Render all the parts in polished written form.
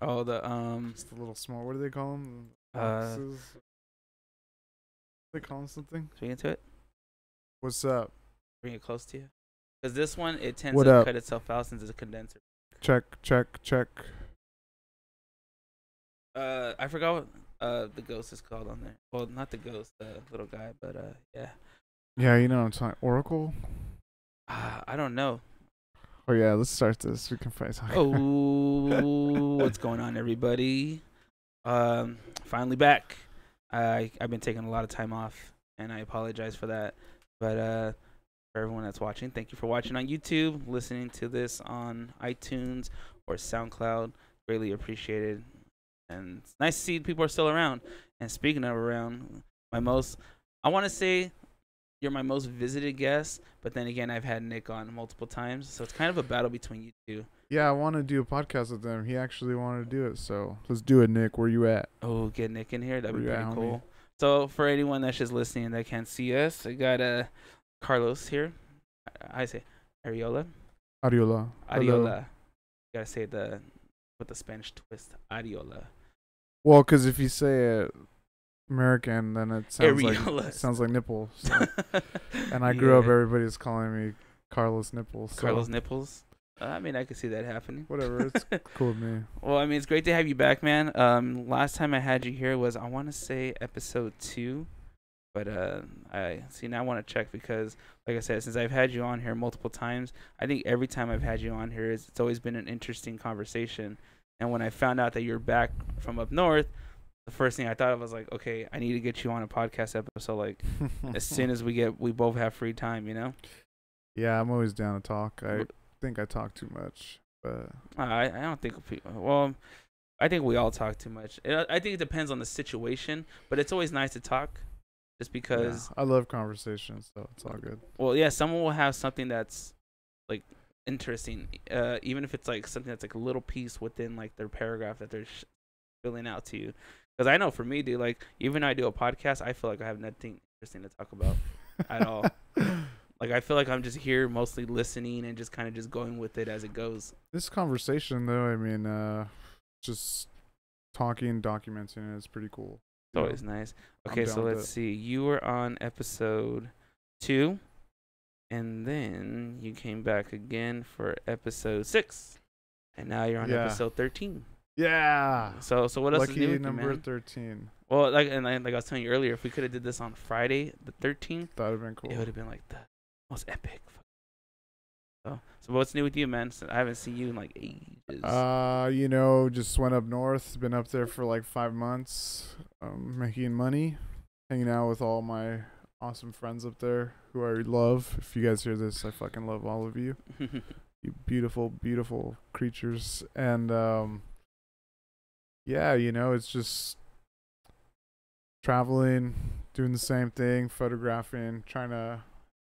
Oh, Just the little small. What do they call them? uh, Boxes. They call them something. bring it to it. What's up? Bring it close to you. Because this one, it tends What to up? cut itself out since it's a condenser. Check, check, check. I forgot what the ghost is called on there. Well, not the ghost, the little guy, but yeah. Yeah, you know what I'm talking. Oracle. I don't know. Oh yeah, let's start this. We can fight. Oh, what's going on, everybody? Finally back. I've been taking a lot of time off, and I apologize for that. But for everyone that's watching, thank you for watching on YouTube, listening to this on iTunes or SoundCloud. Greatly appreciated. And it's nice to see people are still around. And speaking of around, I want to say you're my most visited guest, but then again, I've had Nick on multiple times, so it's kind of a battle between you two. Yeah, I want to do a podcast with them. He actually wanted to do it, so let's do it, Nick. Where you at? Oh, get Nick in here. That'd be Where you pretty at, cool. homie? So for anyone that's just listening that can't see us, I got Carlos here. I say Ariola. Ariola. Hello. Ariola. Gotta say the with the Spanish twist. Ariola. Well, because if you say it American, then it Areola. sounds like nipple. So. And I grew up, Yeah. everybody's calling me Carlos Nipples. So Carlos Nipples. I mean, I could see that happening. whatever, it's cool with me. Well, I mean, it's great to have you back, man. Last time I had you here was, I want to say, episode 2. But I see now I want to check because, like I said, since I've had you on here multiple times, I think every time I've had you on here, it's always been an interesting conversation. And when I found out that you're back from up north, the first thing I thought of was like, okay, I need to get you on a podcast episode, like as soon as we both have free time, you know. Yeah, I'm always down to talk. I think I talk too much, but I don't think people. Well, I think we all talk too much. I think it depends on the situation, but it's always nice to talk, just because. yeah, I love conversations, so it's all good. Well, yeah, someone will have something that's like interesting, even if it's like something that's like a little piece within like their paragraph that they're filling out to you. Because I know for me, dude, like even when I do a podcast, I feel like I have nothing interesting to talk about at all. Like I feel like I'm just here mostly listening and just kind of just going with it as it goes. This conversation, though, I mean, just talking, documenting it is pretty cool. It's always nice. I'm Okay, down so with let's it. see. You were on episode 2, and then you came back again for episode 6, and now you're on Yeah. episode 13. Yeah. So what else is new Lucky with you, number man? 13. Well, like I was telling you earlier, if we could have did this on Friday the 13th, That would have been cool. it would have been like the most epic. So what's new with you, man? I haven't seen you in like ages. You know, just went up north. Been up there for like 5 months, making money, hanging out with all my awesome friends up there who I love. If you guys hear this, I fucking love all of you. You beautiful, beautiful creatures. And yeah, you know, it's just traveling, doing the same thing, photographing,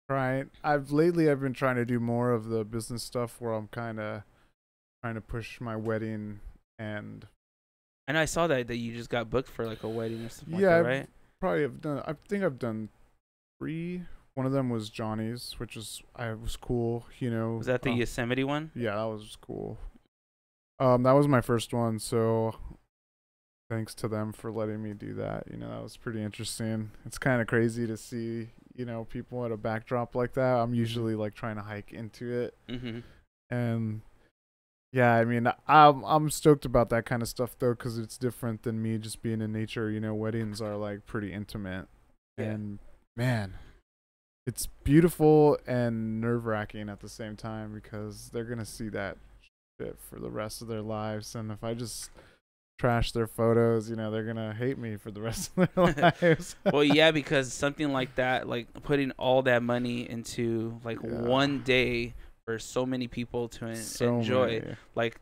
I've been trying to do more of the business stuff where I'm kind of trying to push my wedding. And And I saw that you just got booked for like a wedding or something yeah, like that, right? I think I've done 3. One of them was Johnny's, which was cool, you know. Was that the Yosemite one? Yeah, that was cool. That was my first one, so thanks to them for letting me do that. You know, that was pretty interesting. It's kind of crazy to see, you know, people at a backdrop like that. I'm usually like trying to hike into it. Mm-hmm. And yeah, I mean, I'm stoked about that kind of stuff though, because it's different than me just being in nature. You know, weddings are like pretty intimate, Yeah. and man, it's beautiful and nerve-wracking at the same time because they're gonna see that shit for the rest of their lives, and if I just trash their photos, you know, they're gonna hate me for the rest of their lives. Well, yeah, because something like that, like putting all that money into like Yeah. one day for so many people to So enjoy, many. like,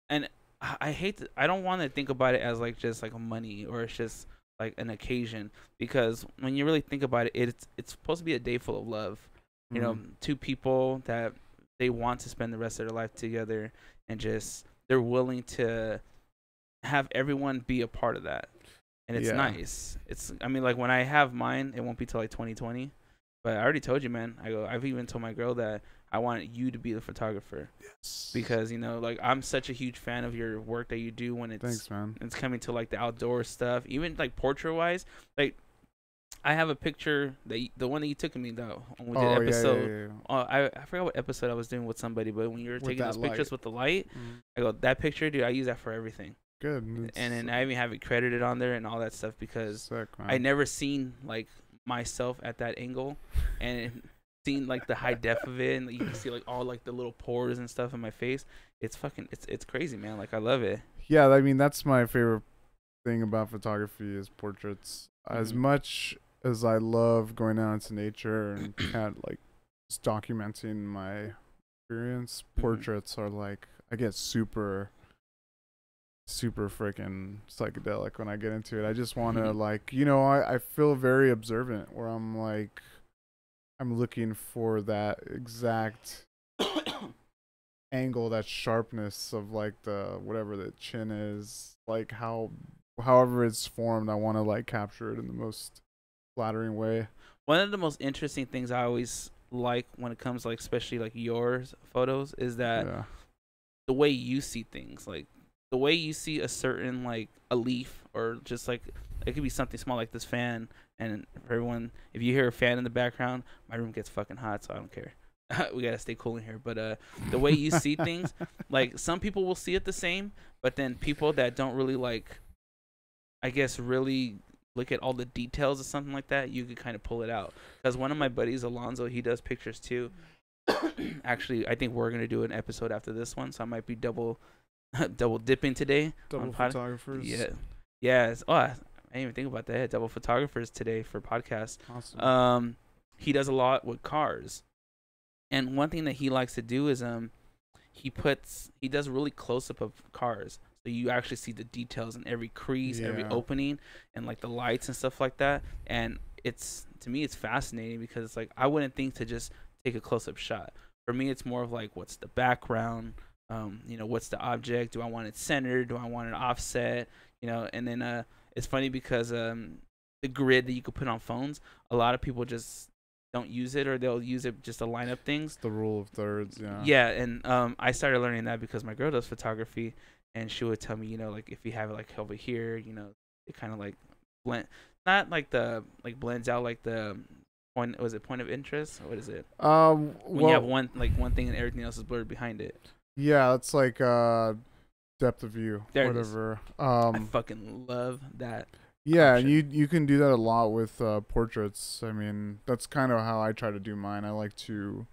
and I hate I don't want to think about it as like just like money or it's just like an occasion, because when you really think about it, it's supposed to be a day full of love. You know, Mhm. 2 people that they want to spend the rest of their life together, and just they're willing to have everyone be a part of that. And it's Yeah. nice. I mean, like when I have mine, it won't be till like 2020. But I already told you, man. I've even told my girl that I want you to be the photographer. Yes. Because, you know, like, I'm such a huge fan of your work that you do when Thanks, man. it's coming to like the outdoor stuff, even like portrait wise. Like, I have a picture the one that you took of me though when we did episode. I forgot what episode I was doing with somebody, but when you were With taking that those pictures light. with the light, I go, that picture, dude, I use that for everything. Good. And then I even have it credited on there and all that stuff because Sick, man. I never seen like myself at that angle and seen like the high def of it, and you can see like all like the little pores and stuff in my face. It's fucking it's crazy, man. Like, I love it. Yeah, I mean that's my favorite thing about photography is portraits. As much as I love going out into nature and kind of like just documenting my experience, portraits are like I get super freaking psychedelic when I get into it. I just want to like, you know, I feel very observant where I'm like I'm looking for that exact angle, that sharpness of like the whatever the chin is, like however it's formed, I want to like capture it in the most flattering way. One of the most interesting things I always like when it comes like especially like yours photos is that the way you see things, like the way you see a certain like a leaf or just like it could be something small like this fan, and for everyone, if you hear a fan in the background, my room gets fucking hot, so I don't care. We gotta stay cool in here. But the way you see things, like some people will see it the same, but then people that don't really like, I guess, really look at all the details or something like that, you could kind of pull it out. Because one of my buddies, Alonzo, he does pictures too. Actually, I think we're gonna do an episode after this one, so I might be double dipping today. Double photographers. Yeah. Oh, I didn't even think about that. Double photographers today for podcasts. Awesome. He does a lot with cars, and one thing that he likes to do is he does really close up of cars, so you actually see the details in every crease, every opening, and like the lights and stuff like that. And it's, to me, it's fascinating because it's like I wouldn't think to just take a close up shot. For me, it's more of like, what's the background? You know, what's the object? Do I want it centered? Do I want it offset? You know, and then it's funny because the grid that you could put on phones, a lot of people just don't use it, or they'll use it just to line up things. The rule of thirds, Yeah, and I started learning that because my girl does photography, and she would tell me, you know, like if you have it like over here, you know, it kind of like blend, not like the like blends out like the point. Was it point of interest? What is it? When you have one thing and everything else is blurred behind it. Yeah, it's like depth of view, there whatever. I fucking love that. Yeah, option. you can do that a lot with portraits. I mean, that's kind of how I try to do mine. I like to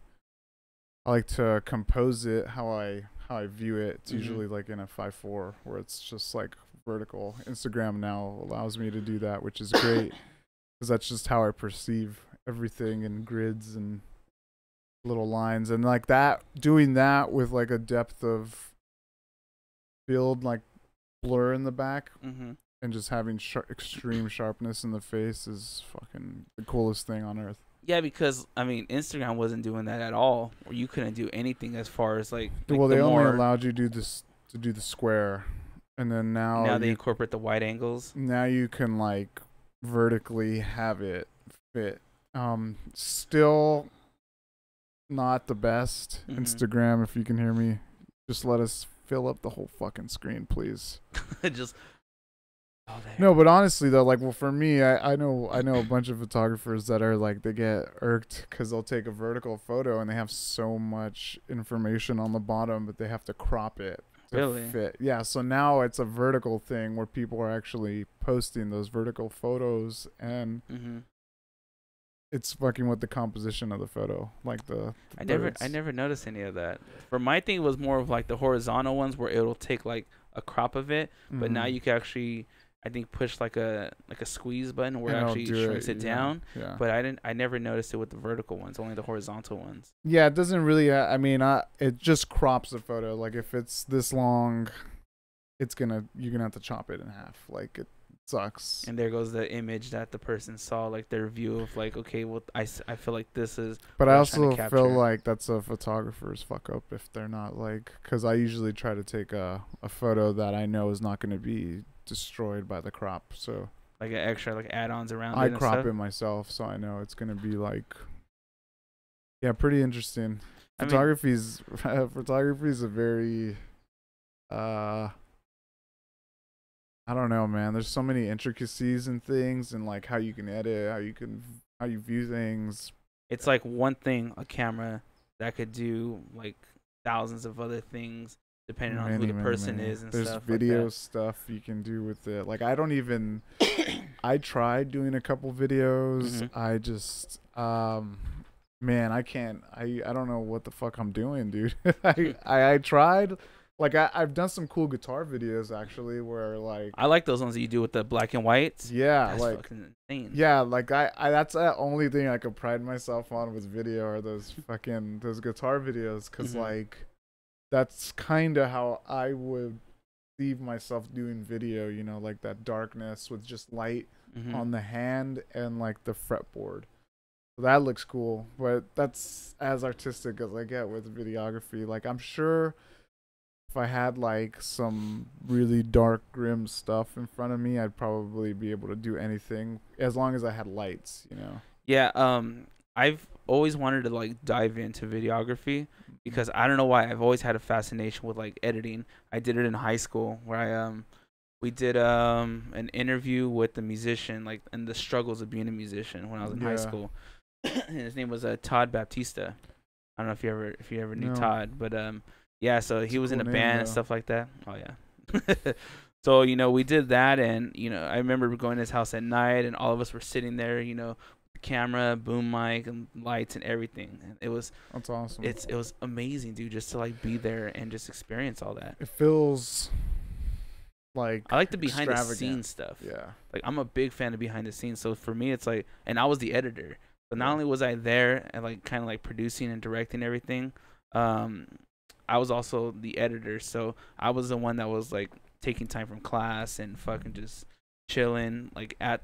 compose it how I view it. It's usually like in a 5:4 where it's just like vertical. Instagram now allows me to do that, which is great because that's just how I perceive everything in grids and little lines, and like that, doing that with like a depth of field, like blur in the back, and just having extreme sharpness in the face is fucking the coolest thing on earth. Yeah, because I mean, Instagram wasn't doing that at all, or you couldn't do anything as far as like well, they only allowed you to do the square, and then now they incorporate the wide angles. Now you can like vertically have it fit. Still not the best. Instagram, if you can hear me, just let us fill up the whole fucking screen, please. Just no, but honestly though, like, well, for me, I know a bunch of photographers that are like, they get irked because they'll take a vertical photo and they have so much information on the bottom, but they have to crop it to fit. Yeah, so now it's a vertical thing where people are actually posting those vertical photos, and it's fucking with the composition of the photo, like the I never noticed any of that. For my thing, it was more of like the horizontal ones where it'll take like a crop of it, but now you can actually, I think, push like a squeeze button where it actually shrinks it down. Yeah. But I never noticed it with the vertical ones, only the horizontal ones. Yeah, it doesn't really. I mean, it just crops the photo. Like if it's this long, you're gonna have to chop it in half. Like it sucks. And there goes the image that the person saw, like their view of like, okay, well, I feel like this is. But I also feel like that's a photographer's fuck up if they're not like, because I usually try to take a photo that I know is not going to be destroyed by the crop. So like an extra like add-ons around. I crop it myself, so I know it's going to be like, yeah, pretty interesting. I mean, photography's a very I don't know, man. There's so many intricacies and things, and like how you can edit, how you view things. it's like one thing, a camera that could do like thousands of other things depending on who the person is and There's stuff video like stuff you can do with it. Like I don't even. I tried doing a couple videos. Mhm. I just man, I can't. I don't know what the fuck I'm doing, dude. I tried. Like I've done some cool guitar videos actually, where like I like those ones that you do with the black and whites. yeah, That's like fucking insane. yeah, like I that's the only thing I could pride myself on with video are those guitar videos, because Mhm. like that's kind of how I would leave myself doing video, you know, like that darkness with just light Mhm. on the hand and like the fretboard. So that looks cool, but that's as artistic as I get with videography. Like I'm sure if I had like some really dark, grim stuff in front of me, I'd probably be able to do anything as long as I had lights, you know. Yeah, I've always wanted to like dive into videography because I don't know why I've always had a fascination with like editing. I did it in high school where we did an interview with the musician, like, and the struggles of being a musician when I was in high Yeah. school. And his name was Todd Baptista. I don't know if you ever knew No. Todd, but yeah, so It's he a was in a cool name, band and though. stuff like that. Oh yeah. So, you know, we did that, and you know, I remember going to his house at night and all of us were sitting there, you know, with the camera, boom mic and lights and everything. And That's awesome. it was amazing, dude, just to like be there and just experience all that. It feels like I like the behind the extravagant. scenes stuff. Yeah. Like I'm a big fan of behind the scenes. So for me it's like, and I was the editor. So not Yeah. only was I there and like kind of like producing and directing everything, I was also the editor. So I was the one that was like taking time from class and fucking just chilling like at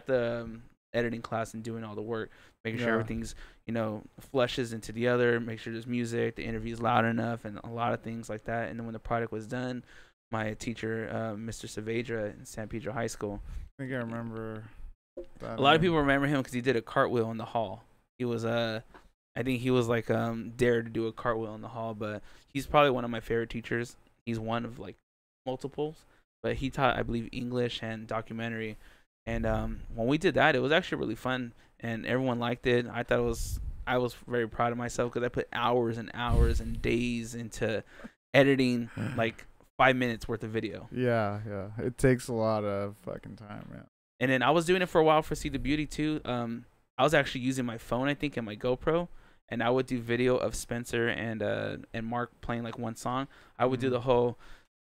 the editing class and doing all the work, making sure Yeah. everything's, you know, flushes into the other, make sure there's music, the interview's loud enough, and a lot of things like that. And then when the product was done, my teacher, Mr. Saavedra in San Pedro High School, I think I remember that. a lot of name. people remember him because he did a cartwheel in the hall. He was I think he was like dared to do a cartwheel in the hall, but he's probably one of my favorite teachers. He's one of like multiples, but he taught, I believe, English and documentary. And when we did that, it was actually really fun, and everyone liked it. I was very proud of myself because I put hours and hours and days into editing like 5 minutes worth of video. Yeah, yeah. It takes a lot of fucking time, man. And then I was doing it for a while for See the Beauty too. I was actually using my phone, I think, and my GoPro, and I would do video of Spencer and Mark playing like one song. I would do Mhm. the whole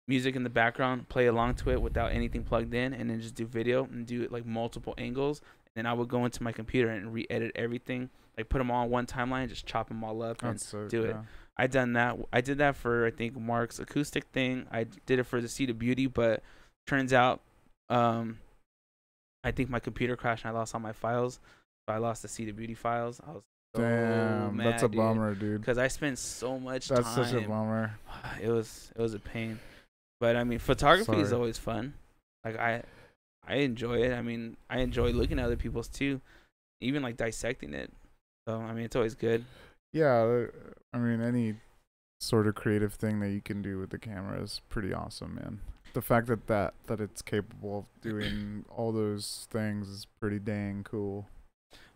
music in the background, play along to it without anything plugged in, and then just do video and do it like multiple angles. And then I would go into my computer and re-edit everything, like put them all on one timeline, just chop them all up and That's so do it. I done that. I did that for I think Mark's acoustic thing. I did it for the See the Beauty, but turns out, I think my computer crashed and I lost all my files. So I lost the See the Beauty files. I was so Damn, mad, that's a bummer, dude. because I spent so much That's time. such a bummer. It was a pain, but I mean, photography is Sorry. always fun. Like I enjoy it. I mean, I enjoy looking at other people's too, even like dissecting it. So I mean, it's always good. Yeah, I mean, any sort of creative thing that you can do with the camera is pretty awesome, man. The fact that it's capable of doing all those things is pretty dang cool.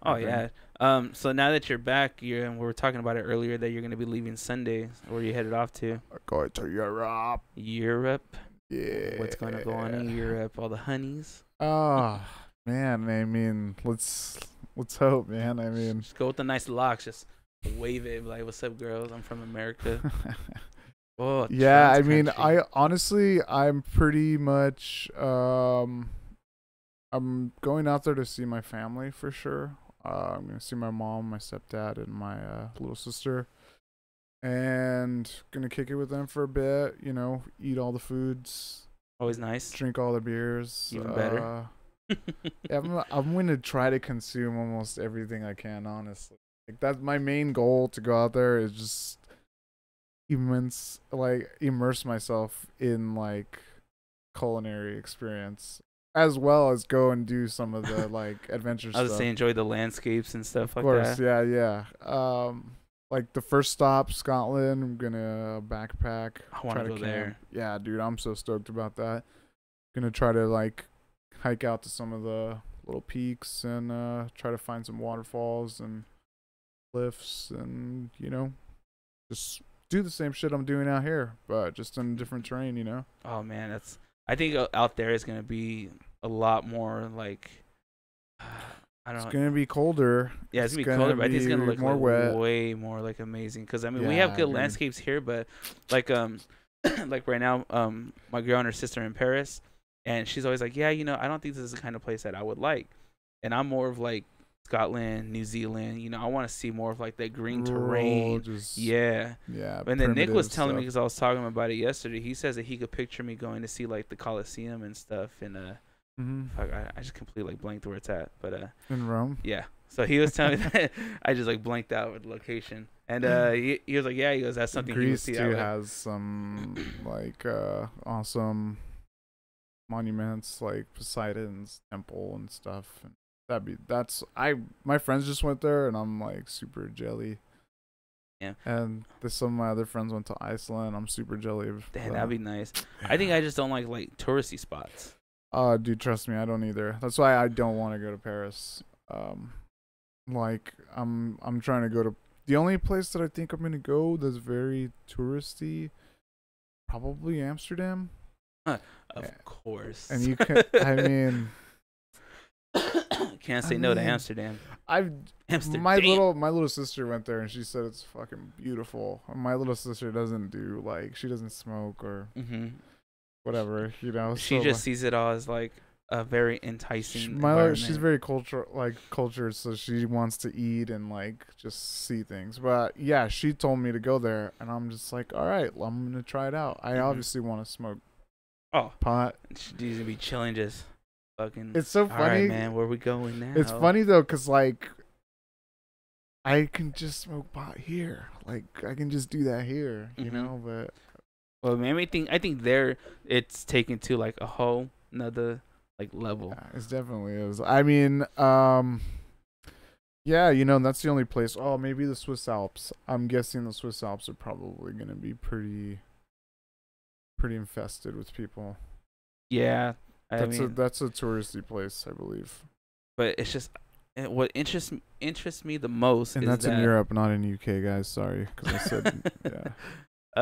Oh I think. yeah. So now that you're back, and we were talking about it earlier that you're gonna be leaving Sunday. Where you headed off to? Going to Europe. Europe. Yeah. What's gonna go on in Europe? All the honeys. Oh man, I mean, let's hope, man. I mean, Just go with the nice locks. Just wave it, like, "What's up, girls? I'm from America." Oh yeah, I trans mean, country. I honestly, I'm pretty much, I'm going out there to see my family for sure. I'm gonna see my mom, my stepdad, and my little sister, and gonna kick it with them for a bit. You know, eat all the foods, Always nice. drink all the beers. Even better. Yeah, I'm gonna try to consume almost everything I can. Honestly, like that's my main goal to go out there is just immerse myself in like culinary experience as well as go and do some of the like adventure I was stuff. saying, enjoy the landscapes and stuff Of like course, that. yeah. like the first stop, Scotland. I'm gonna backpack. I want Try to to go camp. there. Yeah, dude, I'm so stoked about that. Gonna try to like hike out to some of the little peaks and try to find some waterfalls and cliffs and just do the same shit I'm doing out here, but just in different terrain. Oh man, that's. I think out there is gonna be a lot more like. I It's don't. gonna be colder. Yeah, it's gonna be colder, but I think it's gonna look more like wet. way more like amazing. Cause I mean, we have Yeah, good dude. landscapes here, but like like right now, my girl and her sister are in Paris, and she's always like, yeah, I don't think this is the kind of place that I would like, and I'm more of like Scotland, New Zealand. I want to see more of like that green terrain. Yeah. Yeah. And then Nick was primitive telling me, stuff. because I was talking about it yesterday. He says that he could picture me going to see like the Colosseum and stuff, and fuck, I just completely like blanked where it's at, but In Rome. yeah. So he was telling me that I just like blanked out with the location, and he was like, yeah, he goes, that's something he would Greece see. too has some like awesome monuments like Poseidon's temple and stuff. And my friends just went there and I'm like super jelly. Yeah. And some of my other friends went to Iceland. I'm super jelly of Damn, that. that'd be nice. I think I just don't like touristy spots. Dude, trust me, I don't either. That's why I don't want to go to Paris. Like I'm trying to go to the only place that I think I'm gonna go that's very touristy, probably Amsterdam. Of course. And you can, I mean, can't say no to Amsterdam. Amsterdam. My little sister went there and she said it's fucking beautiful. My little sister doesn't she doesn't smoke or whatever, She so, just sees it all as like a very enticing. She's very cultured, so she wants to eat and like just see things. But yeah, she told me to go there, and I'm just like, all right, well, I'm gonna try it out. I obviously want to smoke pot. She's gonna be chilling, just fucking. It's so funny, all right, man. Where we going now? It's funny though, cause like I can just smoke pot here. Like I can just do that here, But well, man, I think there it's taken to like a whole another like level. Yeah, it definitely is. I mean, yeah, that's the only place. Oh, maybe the Swiss Alps. I'm guessing the Swiss Alps are probably gonna be pretty infested with people. Yeah, that's a touristy place, I believe. But it's just what interests me the most. And that's in Europe, not in UK, guys. Sorry, because I said yeah.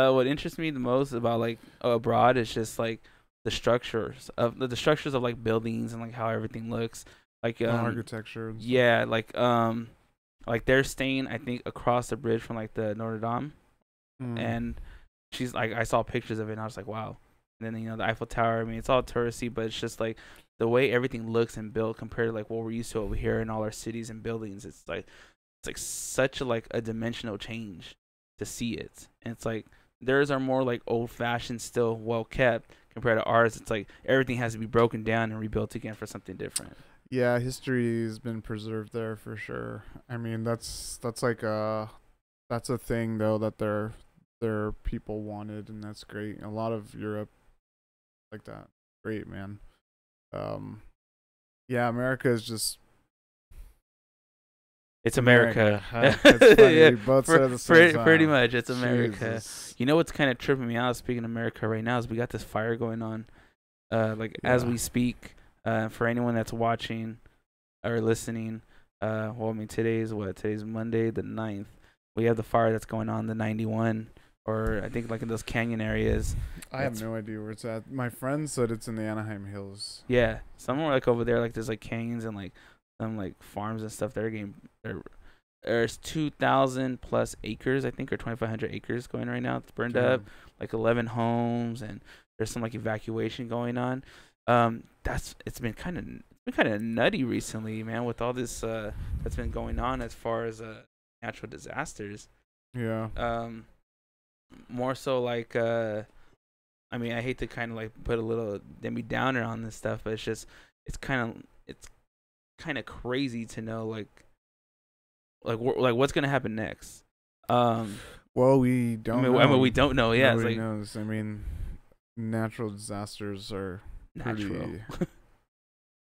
What interests me the most about like abroad is just like the structures of like buildings and like how everything looks, like architecture. Yeah, like they're staying, I think, across the bridge from like the Notre Dame, and she's like, I saw pictures of it and I was like, wow. And then the Eiffel Tower. I mean, it's all touristy, but it's just like the way everything looks and built compared to like what we're used to over here in all our cities and buildings. It's like such a dimensional change to see it, and it's like theirs are more like old fashioned, still well kept. Compared to ours, it's like everything has to be broken down and rebuilt again for something different. Yeah, history has been preserved there for sure. I mean, that's a thing though that their people wanted, and that's great. A lot of Europe like that. Great, man. Yeah, America is just. It's America. It's funny. Yeah, we both said it at the same time. Pretty much, it's America. Jesus. You know what's kind of tripping me out? Speaking of America right now, is we got this fire going on, as we speak. For anyone that's watching or listening, well, I mean, today's Monday the 9th. We have the fire that's going on, the 91, or I think like in those canyon areas. I have no idea where it's at. My friend said it's in the Anaheim Hills. Yeah, somewhere like over there, like there's like canyons and like some like farms and stuff. There's 2,000 plus acres, I think, or 2,500 acres going right now. It's burned up, like 11 homes, and there's some like evacuation going on. It's been kind of nutty recently, man, with all this that's been going on as far as natural disasters. Yeah. More so like I mean, I hate to kind of like put a little Debbie Downer on this stuff, but it's kind of crazy to know like what's gonna happen next. Well, we don't know. I mean, we don't know. Yeah, nobody knows. I mean, natural disasters are natural.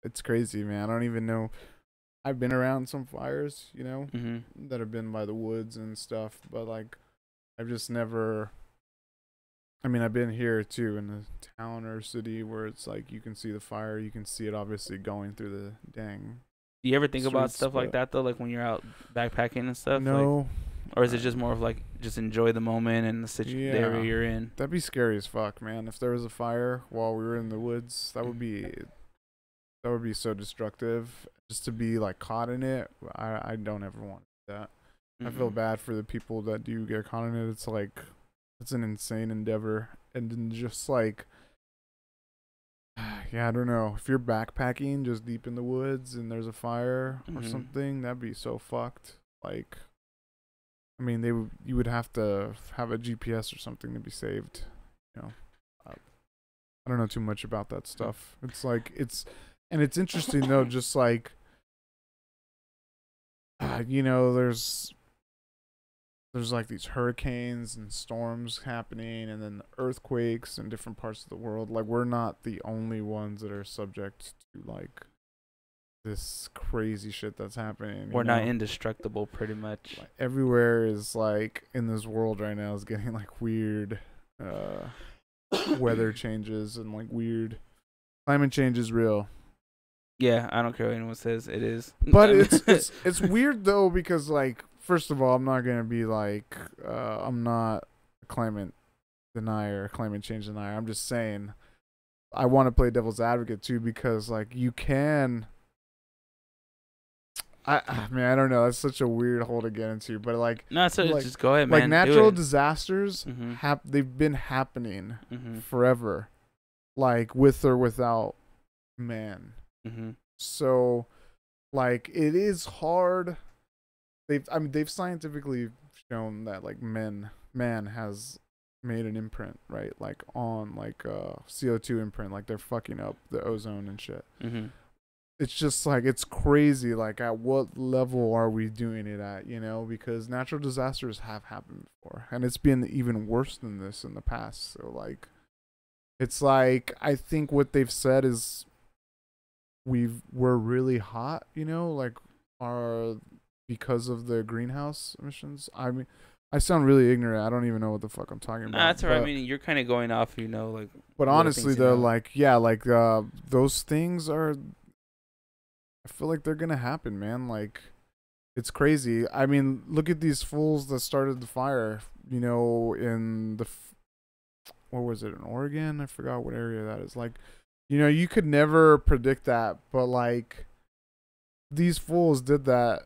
It's crazy, man. I don't even know. I've been around some fires, Mm-hmm. that have been by the woods and stuff, but like I've just never. I mean, I've been here too in a town or city where it's like you can see the fire, you can see it obviously going through the dang Do you ever think about streets, stuff like but that though, like when you're out backpacking and stuff, like, no. or is it just more of like just enjoy the moment and the area Yeah, you're in? that'd be scary as fuck, man. If there was a fire while we were in the woods, that would be so destructive. Just to be like caught in it, I don't ever want that. I feel Mm-mm. bad for the people that do get caught in it. It's like it's an insane endeavor, and then just like yeah, I don't know. If you're backpacking just deep in the woods and there's a fire or Mm-hmm. something, that'd be so fucked. Like, I mean, you would have to have a GPS or something to be saved. You know, I don't know too much about that stuff. It's like and it's interesting though. Just like, there's like these hurricanes and storms happening, and then earthquakes in different parts of the world. Like, we're not the only ones that are subject to like this crazy shit that's happening. We're not indestructible, pretty much. Like, everywhere is like in this world right now is getting like weird weather changes and like weird climate change is real. Yeah, I don't care what anyone says. It is. But it's weird though, because like, first of all, I'm not gonna be like I'm not a climate denier, climate change denier. I'm just saying I want to play devil's advocate too, because like you can. I mean, I don't know. That's such a weird hole to get into, but like, No, so like, just go ahead, man. like natural Do it. disasters Mm-hmm. they've been happening Mm-hmm. forever, like with or without man. Mm-hmm. So like it is hard. They've scientifically shown that like man has made an imprint, right? Like on like CO2 imprint, like they're fucking up the ozone and shit. Mm-hmm. It's just like it's crazy, like at what level are we doing it at, because natural disasters have happened before, and it's been even worse than this in the past. So like it's like I think what they've said is we're really hot, like our because of the greenhouse emissions. I mean, I sound really ignorant. I don't even know what the fuck I'm talking about. Nah, that's all right. I mean, you're kind of going off, like. But honestly though, like, yeah, like those things are, I feel like they're gonna happen, man. Like, it's crazy. I mean, look at these fools that started the fire, in what was it, in Oregon? I forgot what area that is. Like, you could never predict that, but like these fools did that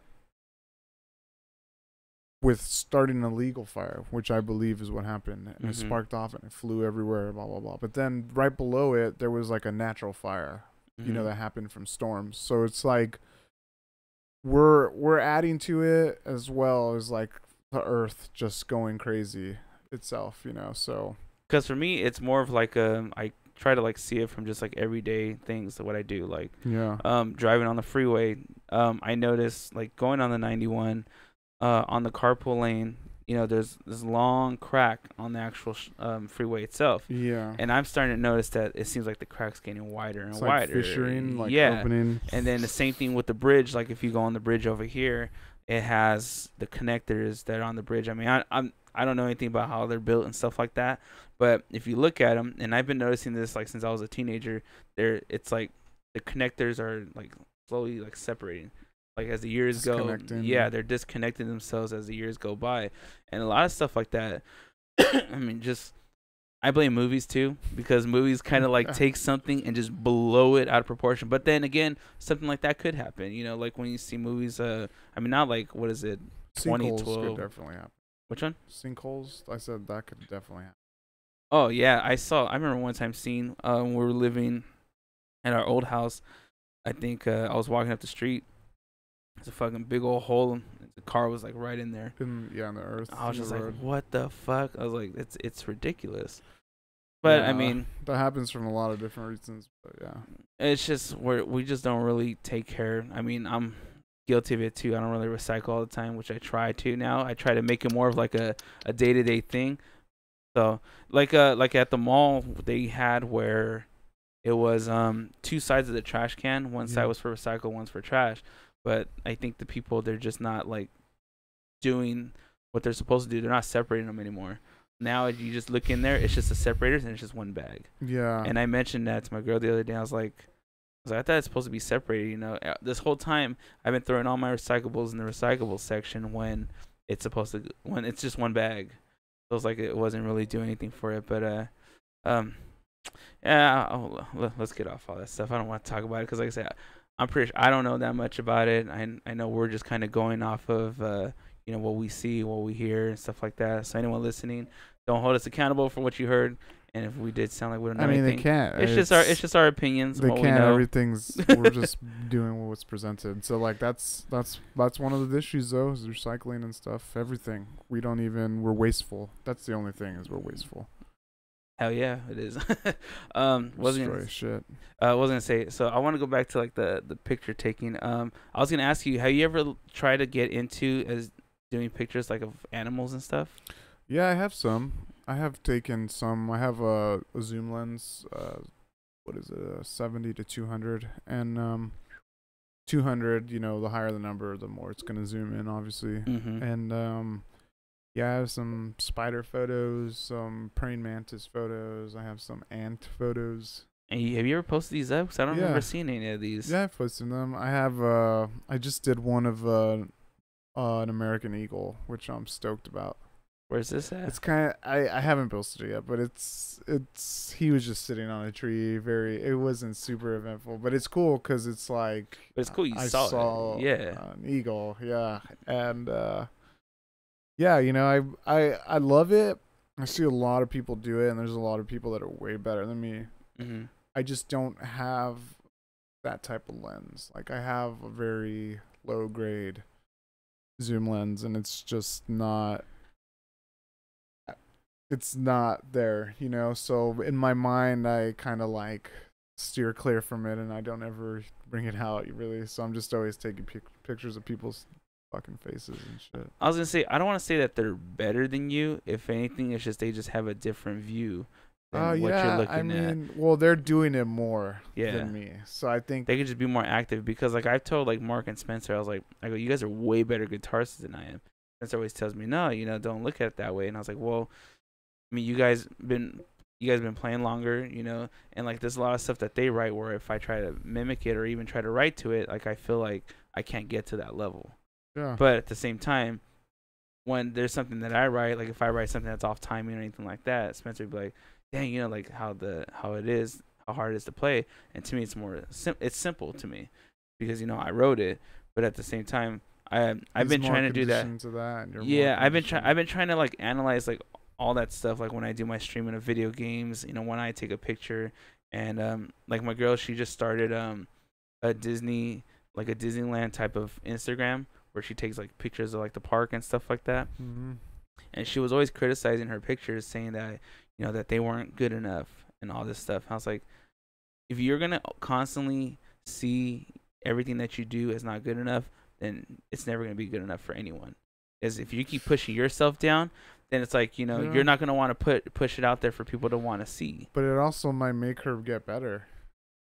with starting a legal fire, which I believe is what happened. And it sparked off and it flew everywhere, blah, blah, blah. But then right below it, there was like a natural fire, that happened from storms. So it's like we're adding to it, as well as like the earth just going crazy itself, so. Because for me, it's more of like I try to like see it from just like everyday things of what I do. Like, yeah, driving on the freeway, I noticed like going on the 91, on the carpool lane, there's this long crack on the actual freeway itself. Yeah. And I'm starting to notice that it seems like the crack's getting wider and It's wider. like fissuring, like yeah. opening. And then the same thing with the bridge. Like if you go on the bridge over here, it has the connectors that are on the bridge. I mean, I don't know anything about how they're built and stuff like that, but if you look at them, and I've been noticing this like since I was a teenager, it's like the connectors are like slowly like separating. Like as the years go, yeah, they're disconnecting themselves as the years go by, and a lot of stuff like that. I mean, I blame movies too, because movies kind of like take something and just blow it out of proportion. But then again, something like that could happen. Like when you see movies. I mean, not like what is it? 2012. Sinkholes could definitely happen. Which one? Sinkholes. I said that could definitely happen. Oh yeah, I remember one time seeing. We were living at our old house. I think I was walking up the street. It's a fucking big old hole, and the car was like right in there. In the earth. I was just like, what the fuck? I was like, it's ridiculous. But yeah, I mean, that happens from a lot of different reasons. But yeah, it's just we just don't really take care. I mean, I'm guilty of it too. I don't really recycle all the time, which I try to now. I try to make it more of like a day-to-day thing. So like at the mall they had where it was two sides of the trash can. One side was for recycle, one's for trash. but I think the people, they're just not like doing what they're supposed to do. They're not separating them anymore. Now you just look in there, it's just the separators and it's just one bag. Yeah. And I mentioned that to my girl the other day. I was like, I thought it's supposed to be separated. You know, this whole time I've been throwing all my recyclables in the recyclable section when it's supposed to, when it's just one bag. So it's like it wasn't really doing anything for it. But yeah, let's get off all that stuff. I don't want to talk about it because, like I said, I'm pretty sure I don't know that much about it. I know we're just kind of going off of you know, what we see, what we hear, and stuff like that. So anyone listening, don't hold us accountable for what you heard. And if we did sound like we don't know anything, they can't. It's just our opinions. They what can't. We know. Everything's we're just doing what's presented. So like that's one of the issues though, is recycling and stuff. Everything. We're wasteful. That's the only thing, is we're wasteful. Hell yeah, it is. Destroy shit. Was gonna say. So I want to go back to like the picture taking. I was gonna ask you, have you ever tried to get into as doing pictures like of animals and stuff? Yeah, I have some. I have taken some. I have a zoom lens. What is it? 70 to 200, and 200. You know, the higher the number, the more it's gonna zoom in, obviously. Mm-hmm. And yeah, I have some spider photos, some praying mantis photos. I have some ant photos. And have you ever posted these up? 'Cause I don't remember seeing any of these. Yeah, I've posted them. I have. I just did one of an American eagle, which I'm stoked about. Where's this at? It's kind of I haven't posted it yet, but it's he was just sitting on a tree. It wasn't super eventful, but it's cool because it's like. But it's cool you I saw it. Yeah. An eagle, yeah, and yeah, you know, I love it. I see a lot of people do it, and there's a lot of people that are way better than me. Mm-hmm. I just don't have that type of lens. Like I have a very low grade zoom lens, and it's just not. It's not there, you know. So in my mind, I kind of like steer clear from it, and I don't ever bring it out really. So I'm just always taking pictures of people's fucking faces and shit. I was gonna say, I don't want to say that they're better than you. If anything, it's just they just have a different view than what you're looking at. Well, they're doing it more Yeah. than me, so I think They could just be more active because, like, I've told like Mark and Spencer, I was like, you guys are way better guitarists than I am. Spencer always tells me, no, you know, don't look at it that way. And I was like, well, I mean, you guys been playing longer, you know, and like there's a lot of stuff that they write where if I try to mimic it or even try to write to it, like I feel like I can't get to that level. yeah. But at the same time, when there's something that I write, like if I write something that's off timing or anything like that, Spencer would be like, dang, you know, like how it is, how hard it is to play. And to me, it's more it's simple to me because, you know, I wrote it, but at the same time, I've been trying to do that. Yeah, I've been trying to like analyze like all that stuff, like when I do my streaming of video games, you know, when I take a picture, and like my girl, she just started a Disneyland type of Instagram where she takes like pictures of like the park and stuff like that. Mm-hmm. And she was always criticizing her pictures, saying that, you know, that they weren't good enough and all this stuff. I was like, if you're gonna constantly see everything that you do as not good enough, then it's never gonna be good enough for anyone. Is if you keep pushing yourself down, then it's like, you know, you're not gonna want to push it out there for people to want to see. But it also might make her get better.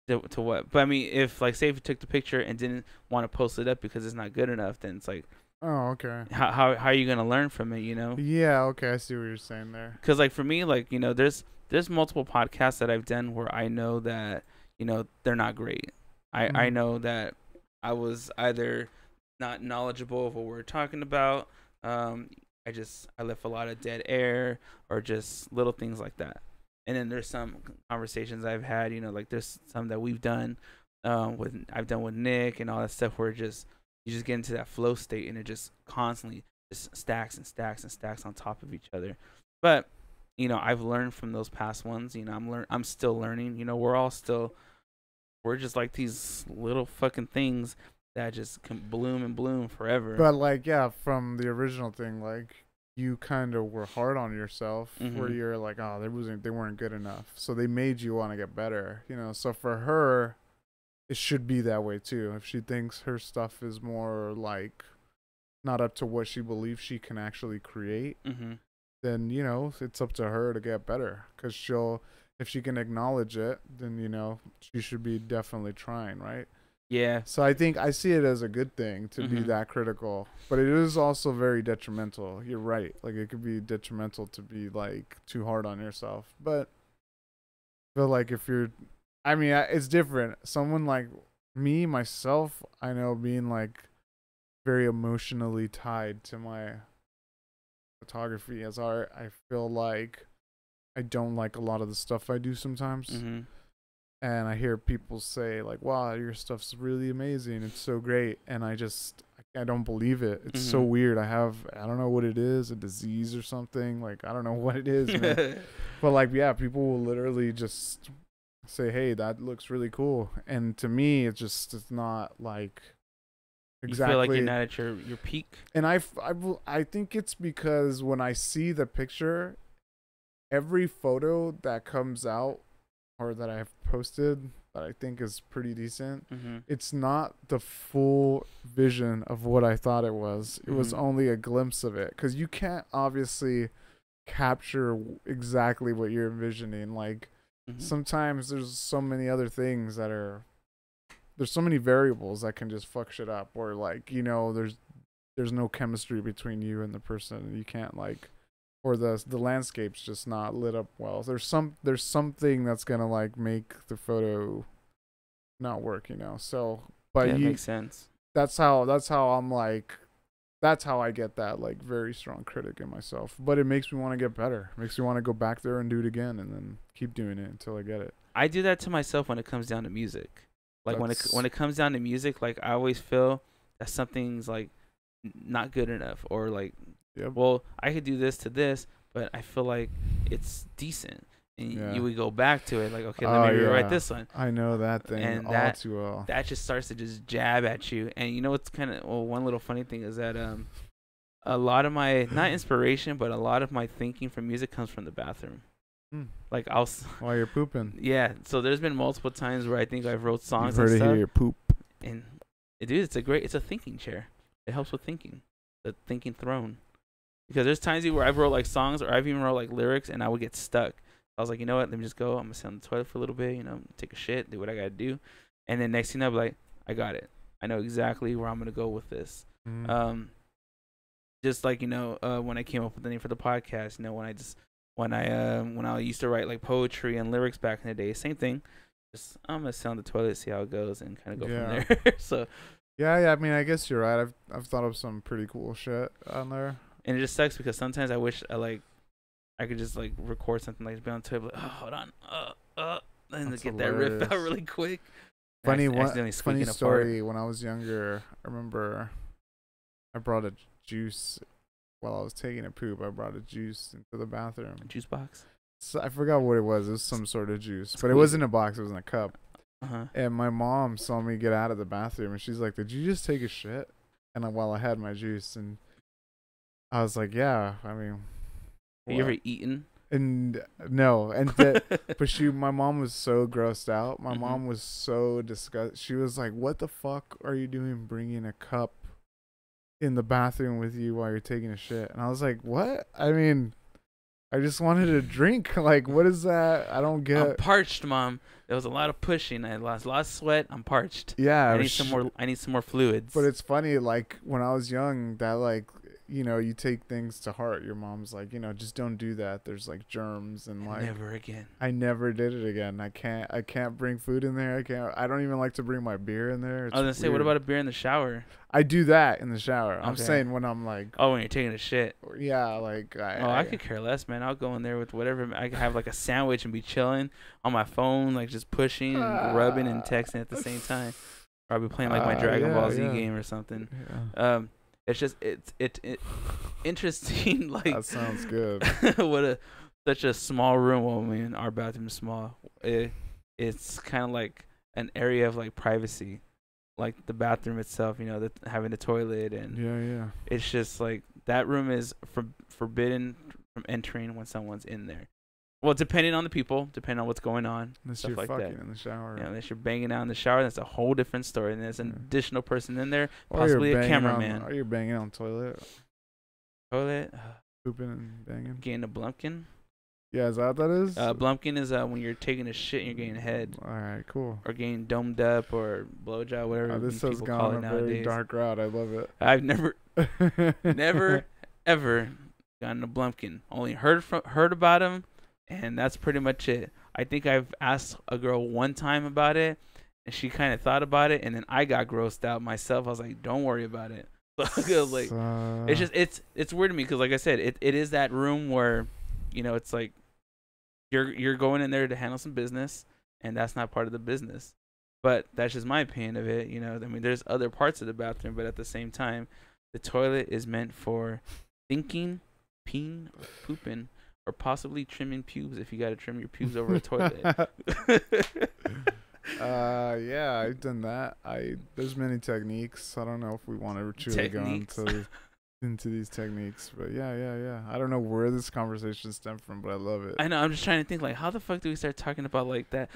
To what? But I mean, if like say if you took the picture and didn't want to post it up because it's not good enough, then it's like, oh, okay. How are you gonna learn from it? You know? Yeah. Okay. I see what you're saying there. Because like for me, like, you know, there's multiple podcasts that I've done where I know that, you know, they're not great. I know that I was either not knowledgeable of what we're talking about. I left a lot of dead air or just little things like that. And then there's some conversations I've had, you know, like there's some that we've done I've done with Nick and all that stuff where you just get into that flow state and it just constantly just stacks and stacks and stacks on top of each other. But, you know, I've learned from those past ones. You know, I'm still learning. You know, we're just like these little fucking things that just can bloom and bloom forever. But like, yeah, from the original thing, like you kind of were hard on yourself, where you're like, oh, they weren't good enough, so they made you want to get better. You know, so for her, it should be that way too. If she thinks her stuff is more like not up to what she believes she can actually create, then, you know, it's up to her to get better. Because if she can acknowledge it, then, you know, she should be definitely trying, right? Yeah. So I think I see it as a good thing to be Mhm. that critical, but it is also very detrimental. You're right. Like it could be detrimental to be like too hard on yourself. But I feel like if you're, I mean, it's different. Someone like me, myself, I know being like very emotionally tied to my photography as art. I feel like I don't like a lot of the stuff I do sometimes. Mhm. And I hear people say like, "Wow, your stuff's really amazing. It's so great." And I don't believe it. It's so Mhm. weird. I don't know what it is, a disease or something. Like I don't know what it is, man. But like yeah, people will literally just say, "Hey, that looks really cool." And to me, it's not like You feel like you're exactly. not at your peak. And I think it's because when I see the picture, every photo that comes out or that I've posted that I think is pretty decent, Mhm. it's not the full vision of what I thought it was. It was Mhm. only a glimpse of it because you can't obviously capture exactly what you're envisioning. Like Mhm. sometimes there's so many other things that are there's so many variables that can just fuck shit up, or like there's no chemistry between you and the person. You can't like or the landscape's just not lit up well. There's something that's gonna like make the photo not work, you know. So, but Yeah, it you makes sense. that's how I'm like that's how I get that like very strong critic in myself. But it makes me want to get better. It makes me want to go back there and do it again, and then keep doing it until I get it. I do that to myself when it comes down to music. Like when That's it comes down to music, like I always feel that something's like not good enough, or like, yep. well, I could do this to this, but I feel like it's decent, and Yeah. you would go back to it like, okay, let Oh me rewrite yeah. this one, I know that thing and all too well. that just starts to just jab at you. And you know what's kind of, well, one little funny thing is that a lot of my, not inspiration, but a lot of my thinking for music comes from the bathroom. Hmm. Like While you're pooping. yeah. So there's been multiple times where I think I've wrote You've songs and heard it stuff, here, poop. and dude, it's a thinking chair. It helps with thinking, the thinking throne. Because there's times where I've wrote like songs, or I've even wrote like lyrics, and I would get stuck. I was like, you know what? Let me just go. I'm gonna sit on the toilet for a little bit. You know, take a shit, do what I gotta do, and then next thing I'll be like, I got it. I know exactly where I'm gonna go with this. Mm. Just like, you know, when I came up with the name for the podcast, you know, when I used to write like poetry and lyrics back in the day, same thing. Just I'm gonna sit on the toilet, see how it goes, and kind of go Yeah. from there. So, Yeah. I mean, I guess you're right. I've thought of some pretty cool shit on there. and it just sucks because sometimes I wish I could just like record something, like be on the toilet, like, oh, hold on, and That's to get that riff out hilarious. really quick. Funny Accidentally squeaking story. When I was younger, I remember I brought a juice while I was taking a poop. I brought a juice into the bathroom. Juice box. So I forgot what it was. It was some sort of juice, but it Squeeze wasn't it. a box. It was in a cup. Uh-huh. And my mom saw me get out of the bathroom, and she's like, "Did you just take a shit?" And while I had my juice, and I was like, "Yeah." I mean, Have you what? ever eaten? And no, and but my mom was so grossed out. My mom was so disgusted. She was like, "What the fuck are you doing, bringing a cup in the bathroom with you while you're taking a shit?" And I was like, "What? I mean, I just wanted a drink. Like, what is that? I don't I'm get." parched, Mom. There was a lot of pushing. I lost a lot of sweat. I'm parched. Yeah, I need some more. I need some more fluids. But it's funny, like when I was young, that like you take things to heart. Your mom's like, just don't do that. There's like germs and like Never again. I never did it again. I can't bring food in there. I don't even like to bring my beer in there. It's I was gonna say, what weird. about a beer in the shower? I do that in the shower. I'm Okay. saying when I'm like, Oh, when you're taking a shit. yeah, like I could care less, man. I'll go in there with whatever. I could have like a sandwich and be chilling on my phone, like just pushing and rubbing and texting at the same time. Or I'll be playing like my Dragon Ball Z game or something. Yeah. It's just it interesting. Like That sounds good. what such a small room. Well, I mean, our bathroom is small. It's kind of like an area of like privacy, like the bathroom itself. Having the toilet, and Yeah. it's just like that room is forbidden from entering when someone's in there. Well, depending on the people, depending on what's going on, Unless stuff you're like fucking that. in the shower. Yeah, unless you're banging out in the shower, that's a whole different story. And there's an Yeah. additional person in there, Or possibly you're a banging cameraman. Or you're banging on the toilet, Toilet, pooping and banging. getting a blumpkin. Yeah, is that what that is? Blumpkin is when you're taking a shit and you're getting head. All right, cool. Or getting domed up or blowjob, whatever This has people call gone it a nowadays. very dark route. I love it. I've never, ever gotten a Blumpkin. Only heard about him, and that's pretty much it. I think I've asked a girl one time about it, and she kind of thought about it, and then I got grossed out myself. I was like, "Don't worry about it." Like, it's just it's weird to me because, like I said, it is that room where, it's like you're going in there to handle some business, and that's not part of the business. But that's just my opinion of it. I mean, there's other parts of the bathroom, but at the same time, the toilet is meant for thinking, peeing, or pooping, or possibly trimming pubes if you got to trim your pubes over a toilet. Yeah, I've done that. There's many techniques. I don't know if we want to truly go into these techniques, but yeah. I don't know where this conversation stemmed from, but I love it. I know. I'm just trying to think, like, how the fuck do we start talking about like that?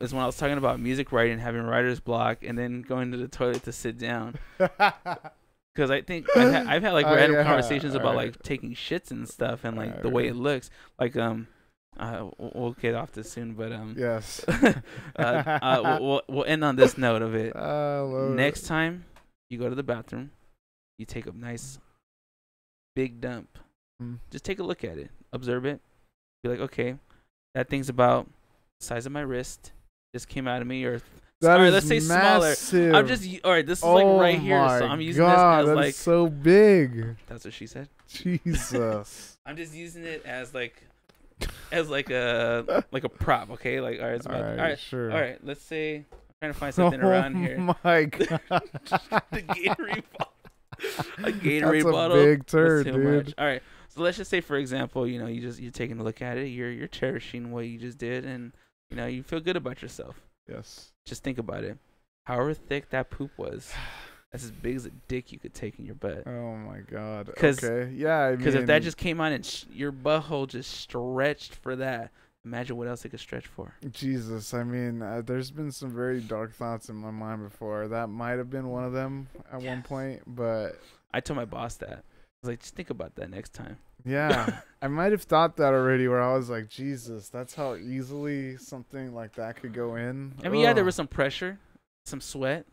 Is when I was talking about music writing, having writer's block, and then going to the toilet to sit down. Because I think I've had like random conversations about like taking shits and stuff, and like the way it looks. Like we'll get off this soon, but yes. We'll end on this note of it. Next it. time you go to the bathroom, you take a nice big dump. Just take a look at it, observe it, be like, okay, that thing's about the size of my wrist. Just came out of me, or let's say massive. smaller. I'm just this is like right here, so I'm using this as like so big. That's what she said. Jesus. I'm just using it as like a prop, okay? Like, all right, sure. All right, let's say I'm trying to find something around here. Oh my god. The Gatorade bottle. A Gatorade That's bottle. A big turd, That's too dude. much. All right. So let's just say, for example, you're taking a look at it, you're cherishing what you just did, and you feel good about yourself. Yes. Just think about it. However thick that poop was, that's as big as a dick you could take in your butt. Oh my god. Okay. Yeah. Because if that just came on and your butthole just stretched for that, imagine what else it could stretch for. Jesus. I mean, there's been some very dark thoughts in my mind before. That might have been one of them at one point, but I told my boss that. I was like, just think about that next time. Yeah. I might have thought that already, where I was like, Jesus, that's how easily something like that could go in. I mean, yeah, there was some pressure, some sweat,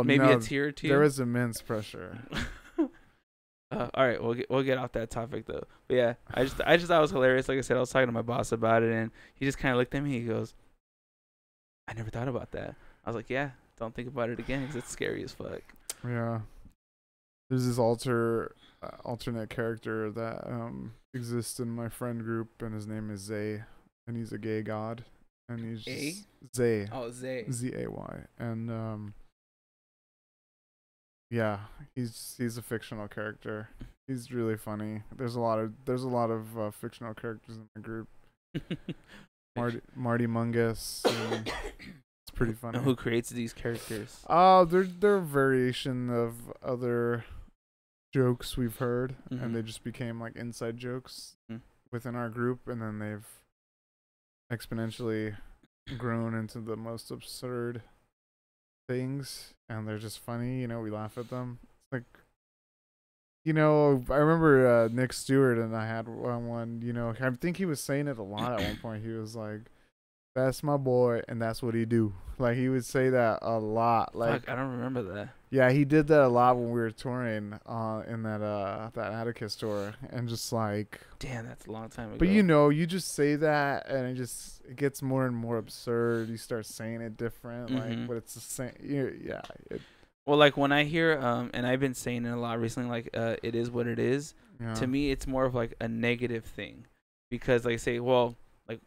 maybe a tear or two. There was immense pressure. All right, we'll get off that topic though. But yeah, I just thought it was hilarious. Like I said, I was talking to my boss about it, and he just kind of looked at me. He goes, "I never thought about that." I was like, "Yeah, don't think about it again, because it's scary as fuck." Yeah. There's this alternate character that exists in my friend group, and his name is Zay, and he's a gay god, and he's just Zay. Oh, Zay. Z-A-Y, and yeah, he's a fictional character. He's really funny. There's a lot of fictional characters in the group. Marty Mungus. It's pretty funny. And who creates these characters? They're a variation of other jokes we've heard, and they just became like inside jokes within our group, and then they've exponentially grown into the most absurd things, and they're just funny. We laugh at them. It's like, I remember Nick Stewart and I had one. I think he was saying it a lot at one point. He was like, "That's my boy, and that's what he do." Like, he would say that a lot. Like, fuck, I don't remember that. Yeah, he did that a lot when we were touring in that Atticus tour, and just like, damn, that's a long time ago. But you just say that, and it gets more and more absurd. You start saying it different, like, but it's the same. Yeah. Well, like when I hear and I've been saying it a lot recently, like it is what it is. Yeah. To me, it's more of like a negative thing, because like say, well, like,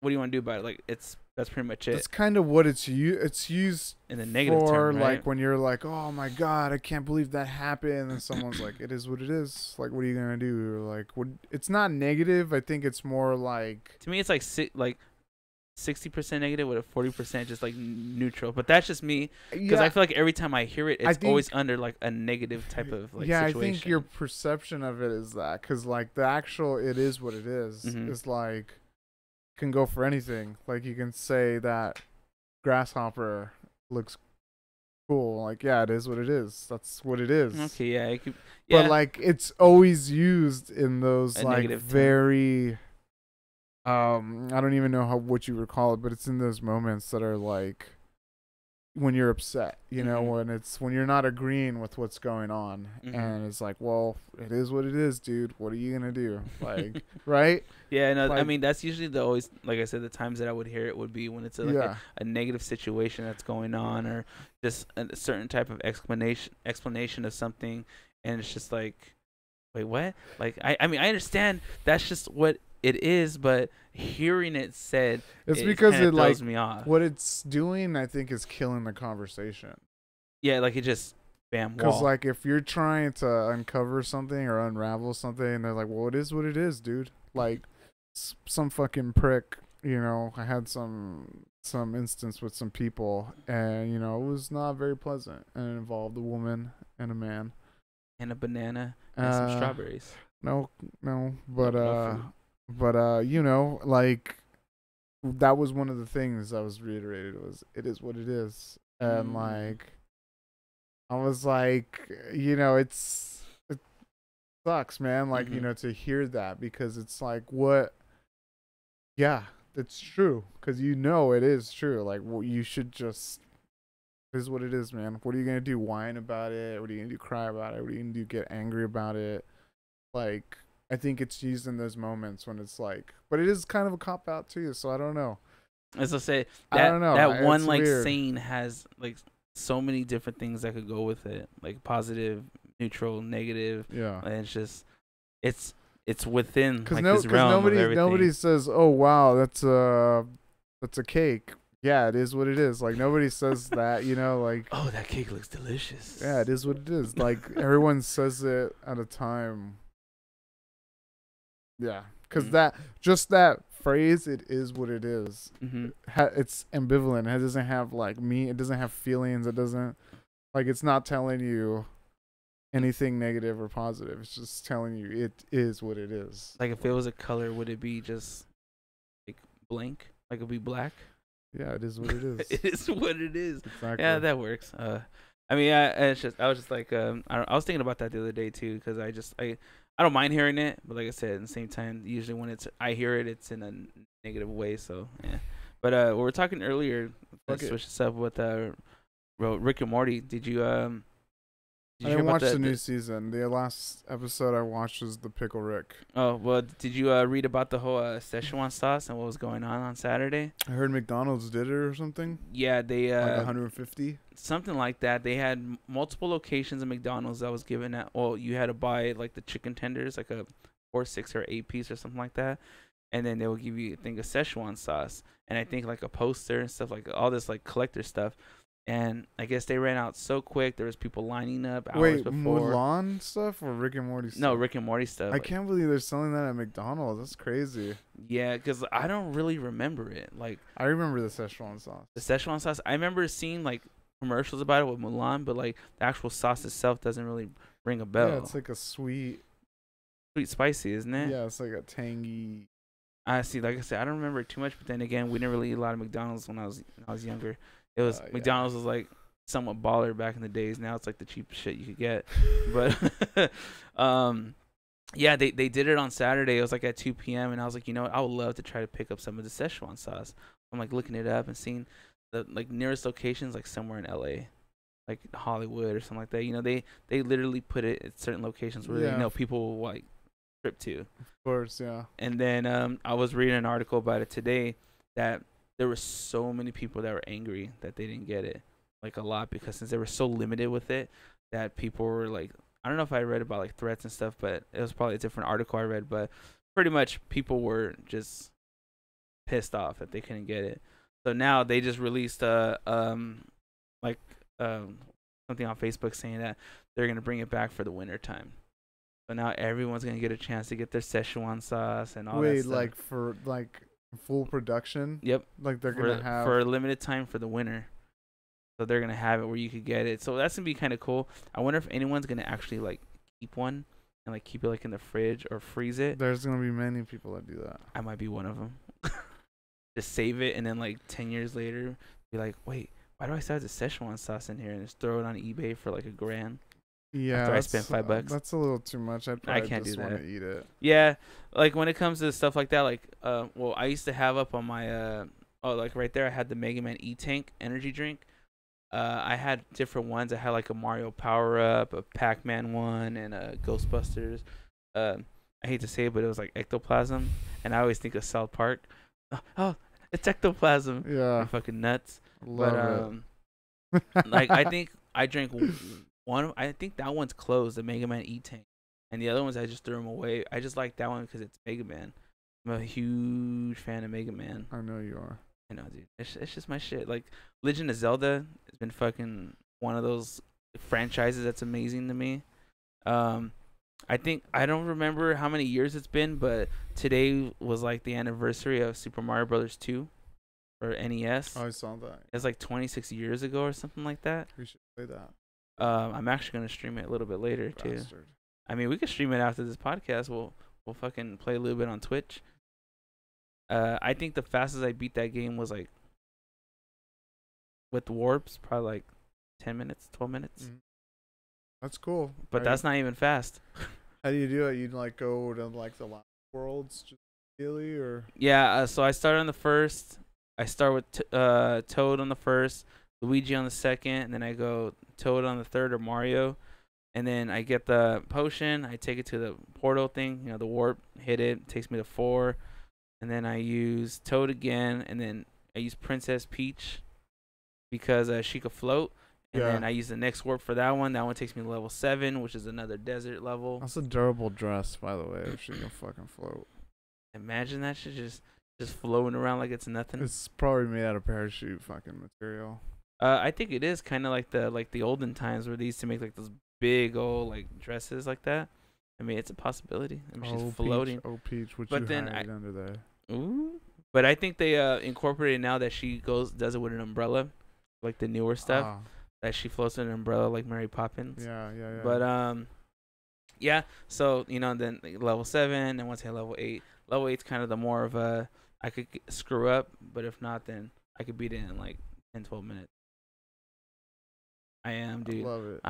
what do you want to do about it? Like, that's pretty much it. That's kind of what it's used in the negative for, term, right? Like when you're like, oh my god, I can't believe that happened, and someone's like, it is what it is. Like, what are you gonna do? Like, it's not negative. I think it's more like, to me, it's like 60% negative with a 40% just like neutral. But that's just me, because I feel like every time I hear it, it's always under like a negative type of like situation. I think your perception of it is that, because like the actual it is what it is is like, can go for anything. Like, you can say that grasshopper looks cool. Like, yeah, it is what it is. That's what it is. Okay, yeah. But like, it's always used in those like very I don't even know what you would call it, but it's in those moments that are like when you're upset, you know, when you're not agreeing with what's going on, and it's like, well, it is what it is, dude. What are you gonna do? Like, right? Yeah, no, I Like- mean that's usually the always, like I said, the times that I would hear it would be when it's like Yeah. a negative situation that's going on, or just a certain type of explanation of something, and it's just like, wait, what? Like, I mean, I understand that's just what it is, but hearing it said, It's it because kinda it like throws me off. what it's doing, I think, is killing the conversation. Yeah, like it just bam Because wall. like if you're trying to uncover something or unravel something, and they're like, well, it is what it is, dude. Like some fucking prick, you know. I had some instance with some people, and you know, it was not very pleasant, and it involved a woman and a man And a banana and some strawberries. No, No fruit. but you know, like that was one of the things I was reiterated was it is what it is, and like I was like, you know, it sucks, man. Like you know, to hear that, because it's like what, yeah, it's true, because you know it is true. Like well, you should just. This is what it is, man. What are you gonna do? Whine about it? What are you gonna do? Cry about it? What are you gonna do? Get angry about it? Like, I think it's used in those moments when it's like, but it is kind of a cop out too. So I don't know. As I say, I don't know. that one It's like weird. saying has like so many different things that could go with it, like positive, neutral, negative. Yeah. And it's just it's within Because like this realm of everything. nobody says, "Oh wow, that's a cake." Yeah, it is what it is. Like nobody says that, you know. Like, oh, that cake looks delicious. yeah, it is what it is. Like everyone says it at a time. Yeah, because that phrase, it is what it is. It's ambivalent. It doesn't have like it doesn't have feelings. It doesn't like it's not telling you anything negative or positive. It's just telling you it is what it is. Like if it was a color, would it be just like blank? Like it'd be black? Yeah, it is what it is. It is what it is. Exactly. Yeah, that works. I mean, I was just like, I was thinking about that the other day too, because I don't mind hearing it, but like I said, at the same time, usually when I hear it, it's in a negative way. So yeah. But we were talking earlier. Let's switch this up with Rick and Morty. Did you I didn't watch the new season. The last episode I watched was the Pickle Rick. Oh well, did you read about the whole Szechuan sauce and what was going on Saturday? I heard McDonald's did it or something. Yeah, they like 150. Something like that. They had multiple locations of McDonald's that was given at. Well, you had to buy like the chicken tenders, like a 4, 6, or 8 piece or something like that, and then they will give you, I think, a Szechuan sauce, and I think like a poster and stuff, like all this like collector stuff. And I guess they ran out so quick. There was people lining up hours before. Mulan stuff or Rick and Morty stuff? No, Rick and Morty stuff. I can't believe they're selling that at McDonald's. That's crazy. Yeah, because I don't really remember it. Like I remember the Szechuan sauce. The Szechuan sauce. I remember seeing like commercials about it with Mulan, but like the actual sauce itself doesn't really ring a bell. Yeah, it's like a sweet spicy, isn't it? Yeah, it's like a tangy. I see. Like I said, I don't remember it too much, but then again, we didn't really eat a lot of McDonald's when I was younger. It was McDonald's was like somewhat baller back in the days. Now it's like the cheapest shit you could get. But yeah, they did it on Saturday. It was like at 2 p.m. and I was like, you know what? I would love to try to pick up some of the Szechuan sauce. I'm like looking it up and seeing the like nearest locations, like somewhere in LA, like Hollywood or something like that. You know, they literally put it at certain locations where they know people will like trip to. Of course, yeah. And then I was reading an article about it today that there were so many people that were angry that they didn't get it, like a lot, because since they were so limited with it, that people were like, I don't know if I read about like threats and stuff, but it was probably a different article I read, but pretty much people were just pissed off that they couldn't get it. So now they just released something on Facebook saying that they're gonna bring it back for the winter time. So now everyone's gonna get a chance to get their Szechuan sauce and all that stuff. Like for like full production? Yep. Like they're gonna have for a limited time for the winter. So they're gonna have it where you could get it. So that's gonna be kind of cool. I wonder if anyone's gonna actually like keep one and like keep it like in the fridge or freeze it. There's gonna be many people that do that. I might be one of them. Just save it and then like 10 years later be like, wait, why do I still have the Szechuan sauce in here? And just throw it on eBay for like $1,000. Yeah, after I spent $5. That's a little too much. I'd I probably can't do just want that. to eat it. Yeah, like when it comes to stuff like that, like well, I used to have up on my like right there, I had the Mega Man E Tank energy drink. I had different ones. I had like a Mario Power Up, a Pac Man one, and a Ghostbusters. Uh, I hate to say it, but it was like ectoplasm, and I always think of South Park. Oh, it's ectoplasm. Yeah, You're fucking nuts. But love like I it. think I drank one. I think that one's closed, the Mega Man E Tank, and the other ones I just threw them away. I just like that one because it's Mega Man. I'm a huge fan of Mega Man. I know you are. I know, dude. It's just my shit. Like Legend of Zelda has been fucking one of those franchises that's amazing to me. I think I don't remember how many years it's been, but today was like the anniversary of Super Mario Brothers 2 for NES. Oh, I saw that. It's like 26 years ago or something like that. We should play that. I'm actually gonna stream it a little bit later too. Bastard. I mean, we could stream it after this podcast. We'll fucking play a little bit on Twitch. I think the fastest I beat that game was like with warps, probably like 10 minutes, 12 minutes. Mm. That's cool. But that's not even fast. How do you do it? You'd like go to like the last worlds just daily, or? Yeah. So I start on the first. I start with Toad on the first, Luigi on the second, and then I go Toad on the third or Mario, and then I get the potion. I take it to the portal thing, the warp. Hit it. Takes me to 4. And then I use Toad again, and then I use Princess Peach because she could float. And then I use the next warp for that one. That one takes me to level 7, which is another desert level. That's a durable dress, by the way, if she can fucking float. Imagine that shit just floating around like it's nothing. It's probably made out of parachute fucking material. I think it is kind of like the olden times where they used to make like those big old like dresses like that. I mean, it's a possibility. I mean, she's floating. Peach, which but you then hide under there. Ooh. But I think they incorporated now that she does it with an umbrella, like the newer stuff. That she floats in an umbrella like Mary Poppins. Yeah. But yeah. So then like, level 7, and once I hit level 8, level 8's kind of the more of a I could screw up, but if not, then I could beat it in like 10, 12 minutes. I am, dude. I love it.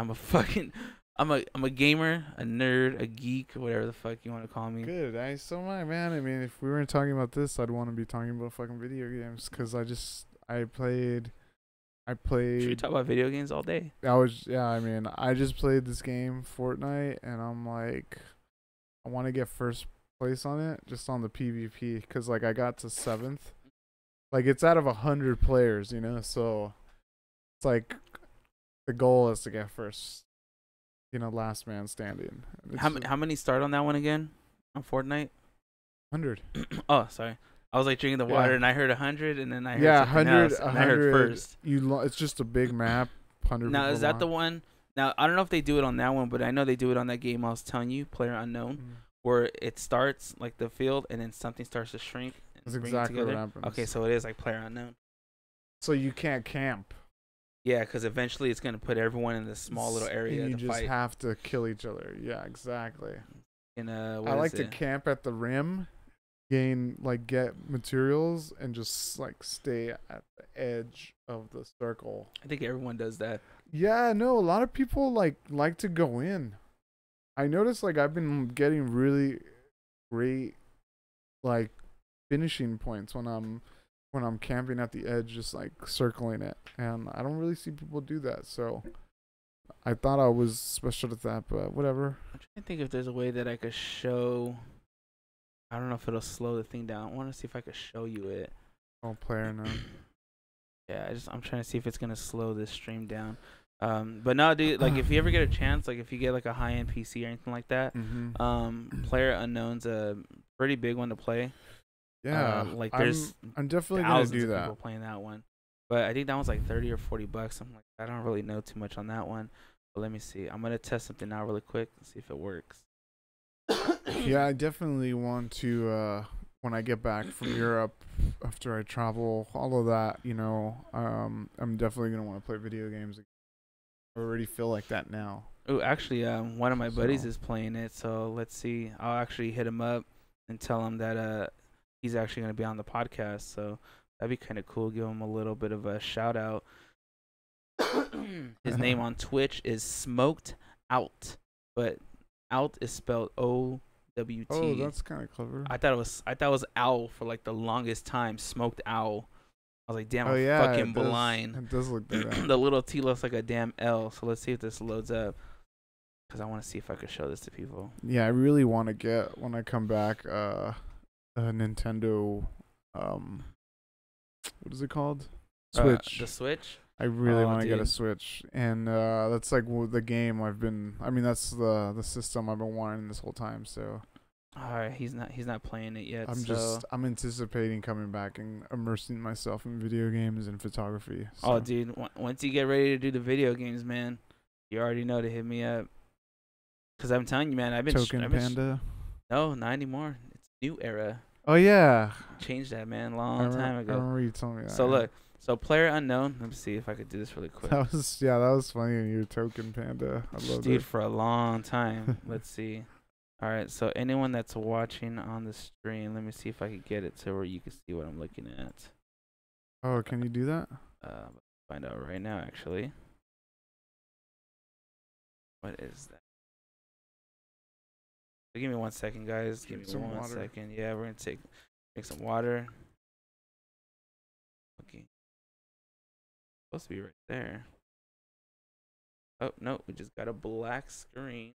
I'm a gamer, a nerd, a geek, whatever the fuck you want to call me. Good. So am I, man. I mean, if we weren't talking about this, I'd want to be talking about fucking video games because I played. Should we talk about video games all day? I mean, I just played this game, Fortnite, and I'm like, I want to get first place on it, just on the PvP, because like I got to 7th. Like it's out of 100 players, so it's like the goal is to get first. Last man standing. How many start on that one again? On Fortnite? 100. Oh, sorry. I was like drinking the water, and I heard 100, and then I heard 100. else, and I heard first. It's just a big map. 100. Now is that the one? Now I don't know if they do it on that one, but I know they do it on that game I was telling you, Player Unknown, where it starts like the field, and then something starts to shrink. That's exactly what happens. Okay, so it is like Player Unknown. So you can't camp. Yeah, because eventually it's gonna put everyone in this small little area. And you to just fight. have to kill each other. Yeah, exactly. And I like to camp at the rim, get materials, and just like stay at the edge of the circle. I think everyone does that. Yeah, no, a lot of people like to go in. I noticed I've been getting really great finishing points when I'm camping at the edge, just circling it, and I don't really see people do that. So I thought I was special at that, but whatever. I'm trying to think if there's a way that I could show. I don't know if it'll slow the thing down. I want to see if I could show you it. Oh, Player now. Yeah, I'm trying to see if it's gonna slow this stream down. But no, dude, if you ever get a chance, if you get a high-end PC or anything like that, Player Unknown's a pretty big one to play. Yeah, there's I'm definitely gonna do that. People playing that one, but I think that one's like $30 or $40. I'm like, I don't really know too much on that one, but let me see. I'm gonna test something out really quick and see if it works. Yeah, I definitely want to when I get back from Europe after I travel, all of that. I'm definitely gonna want to play video games. I already feel like that now. Oh, actually, one of my buddies is playing it, so let's see. I'll actually hit him up and tell him that he's actually going to be on the podcast, so that'd be kind of cool. Give him a little bit of a shout out. His name on Twitch is Smoked Out, but out is spelled OWT. Oh, that's kind of clever. I thought it was owl for like the longest time. Smoked owl. I was like, damn, Oh I'm yeah, fucking it does. blind. It does look like that. The little T looks like a damn L. So let's see if this loads up. Because I want to see if I could show this to people. Yeah, I really want to get when I come back a Nintendo what is it called? Switch. The Switch? I really Oh, want to get a dude. Switch, and that's like the game I've been. I mean, that's the system I've been wanting this whole time. So All right, he's not playing it yet. I'm anticipating coming back and immersing myself in video games and photography. So. Oh, dude, once you get ready to do the video games, man, you already know to hit me up. Cause I'm telling you, man, I've been Panda. No, not anymore. It's new era. Oh yeah, Changed that, man, long time ago. I remember you telling me that. So look, player unknown. Let me see if I could do this really quick. That was funny. And your Token Panda, I loved Dude, it. for a long time. Let's see. All right, so anyone that's watching on the stream, let me see if I could get it to where you can see what I'm looking at. Oh, can you do that? Find out right now, actually. What is that? So give me 1 second, guys. Give me some 1 water. second. Yeah, we're gonna take some water. Okay. Supposed to be right there. Oh no, we just got a black screen.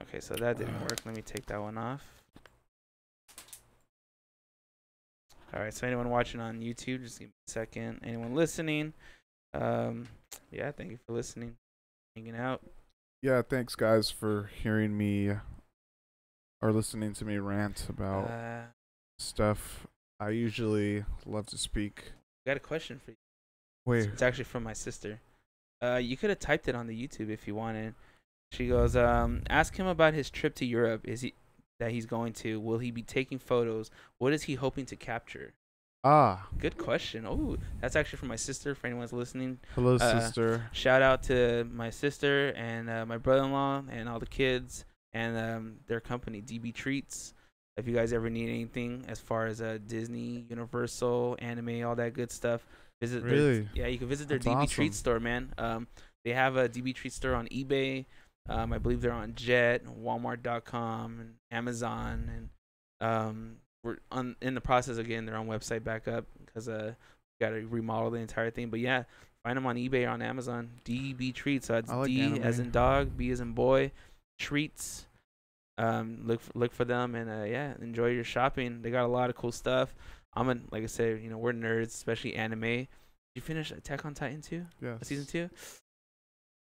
Okay, so that didn't work. Let me take that one off. All right, so anyone watching on YouTube, just give me a second. Anyone listening, yeah, thank you for listening, hanging out. Yeah, thanks guys for hearing me or listening to me rant about stuff. I usually love to speak. Got a question for you. Wait. It's actually from my sister. You could have typed it on the YouTube if you wanted. She goes, ask him about his trip to Europe. That he's going to? Will he be taking photos? What is he hoping to capture? Good question. Oh, that's actually from my sister. For anyone's listening, hello, sister. Shout out to my sister and my brother-in-law and all the kids and their company, DB Treats. If you guys ever need anything as far as Disney, Universal, anime, all that good stuff, visit. Really? Yeah, you can visit their That's DB awesome. Treats store, man. They have a DB Treats store on eBay. I believe they're on Jet, Walmart.com, and Amazon, and we're in the process of getting their own website back up because got to remodel the entire thing. But yeah, find them on eBay or on Amazon. DB Treats. So it's I like D anime. as in dog, B as in boy, Treats. Look for them and yeah, enjoy your shopping. They got a lot of cool stuff. Like I said, we're nerds, especially anime. Did you finish Attack on Titan 2? Yes. Season 2?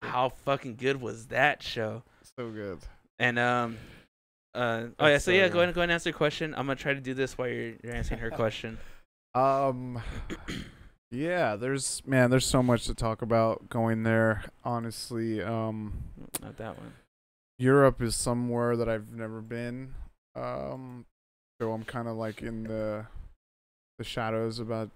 How fucking good was that show? So good. And oh yeah, so yeah, go ahead and answer your question. I'm gonna try to do this while you're answering her question. Yeah, there's so much to talk about going there. Honestly, Not that one. Europe is somewhere that I've never been. So I'm kind of like in the shadows about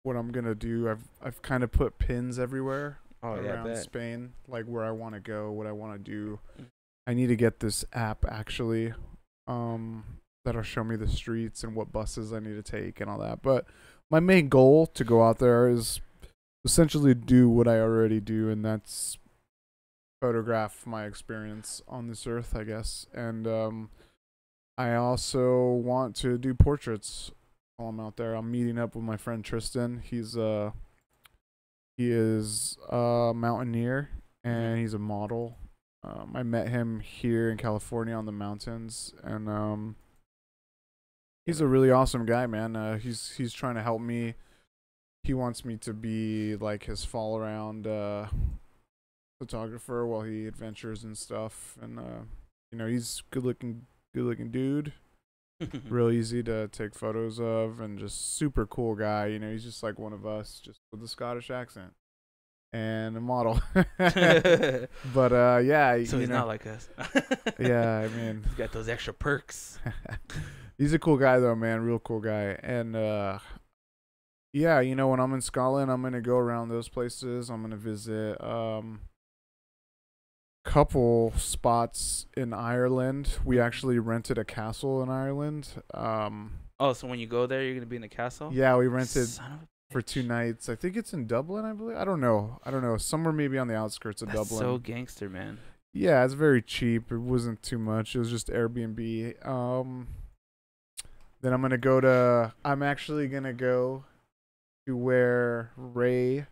what I'm gonna do. I've kind of put pins everywhere around Spain, like where I want to go, what I want to do. I need to get this app actually, that'll show me the streets and what buses I need to take and all that. But my main goal to go out there is essentially do what I already do, and that's photograph my experience on this earth, I guess. And I also want to do portraits while I'm out there. I'm meeting up with my friend Tristan. He is a mountaineer and he's a model. I met him here in California on the mountains, and he's a really awesome guy, man. He's trying to help me. He wants me to be like his fall around photographer while he adventures and stuff. And he's good looking dude. Real easy to take photos of, and just super cool guy. He's just like one of us, just with a Scottish accent and a model. But yeah, so he's not like us. Yeah, I mean, he's got those extra perks. He's a cool guy though, man. Real cool guy. And yeah, when I'm in Scotland, I'm gonna go around those places. I'm gonna visit couple spots in Ireland. We actually rented a castle in Ireland. Oh, so when you go there, you're gonna be in the castle? Yeah, we rented. Son of a for 2 nights. I think it's in Dublin, I believe. I don't know. Somewhere maybe on the outskirts of That's Dublin. so gangster, man. Yeah, it's very cheap. It wasn't too much. It was just Airbnb. Then I'm actually gonna go to where Ray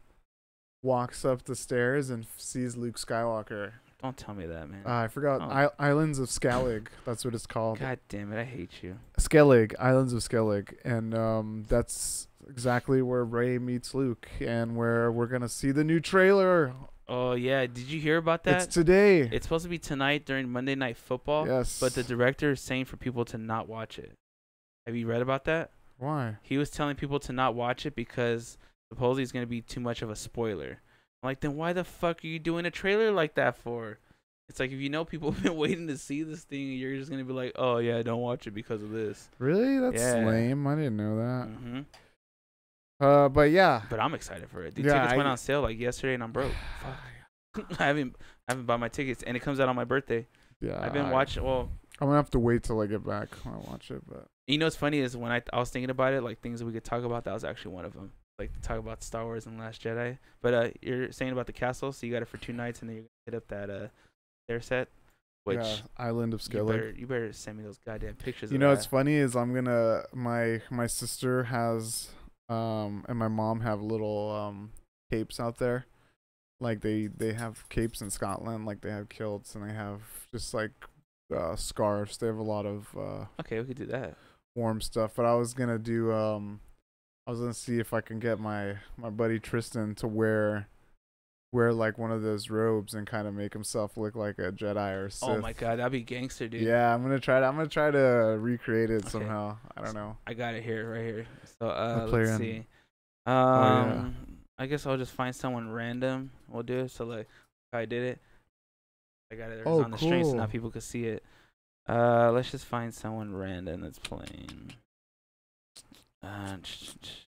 walks up the stairs and sees Luke Skywalker. Don't tell me that, man. I forgot. Oh. Islands of Skellig. That's what it's called. God damn it, I hate you. Skellig. Islands of Skellig. And that's exactly where Ray meets Luke and where we're going to see the new trailer. Oh, yeah. Did you hear about that? It's today. It's supposed to be tonight during Monday Night Football. Yes. But the director is saying for people to not watch it. Have you read about that? Why? He was telling people to not watch it because supposedly it's going to be too much of a spoiler. I'm like, then why the fuck are you doing a trailer like that for? It's like, if you know people have been waiting to see this thing, you're just going to be like, oh, yeah, don't watch it because of this. Really? That's Yeah. lame. I didn't know that. Mm-hmm. But yeah. But I'm excited for it. Dude, Yeah, tickets went on sale like yesterday, and I'm broke. Fuck. I haven't bought my tickets, and it comes out on my birthday. Yeah. I've been watching. Well, I'm gonna have to wait till I get back when I watch it. But you know what's funny is when I was thinking about it, like things that we could talk about. That was actually one of them. Like to talk about Star Wars and Last Jedi. But you're saying about the castle, so you got it for 2 nights, and then you're gonna hit up that stair set. Which yeah, Island of Skellig. you better send me those goddamn pictures. You know what's funny is I'm gonna my sister has and my mom have little capes out there. Like they have capes in Scotland, like they have kilts and they have just like scarves. They have a lot of okay, we could do that. warm stuff. But I was gonna do I was gonna see if I can get my buddy Tristan to wear like one of those robes and kind of make himself look like a Jedi or Sith. Oh my god, that'd be gangster, dude. Yeah, I'm gonna try to recreate it somehow. I don't know. I got it here, right here. So let's see. yeah. I guess I'll just find someone random. We'll do it. So like, if I did it, I got it on the stream, so now people could see it. Let's just find someone random that's playing. Let's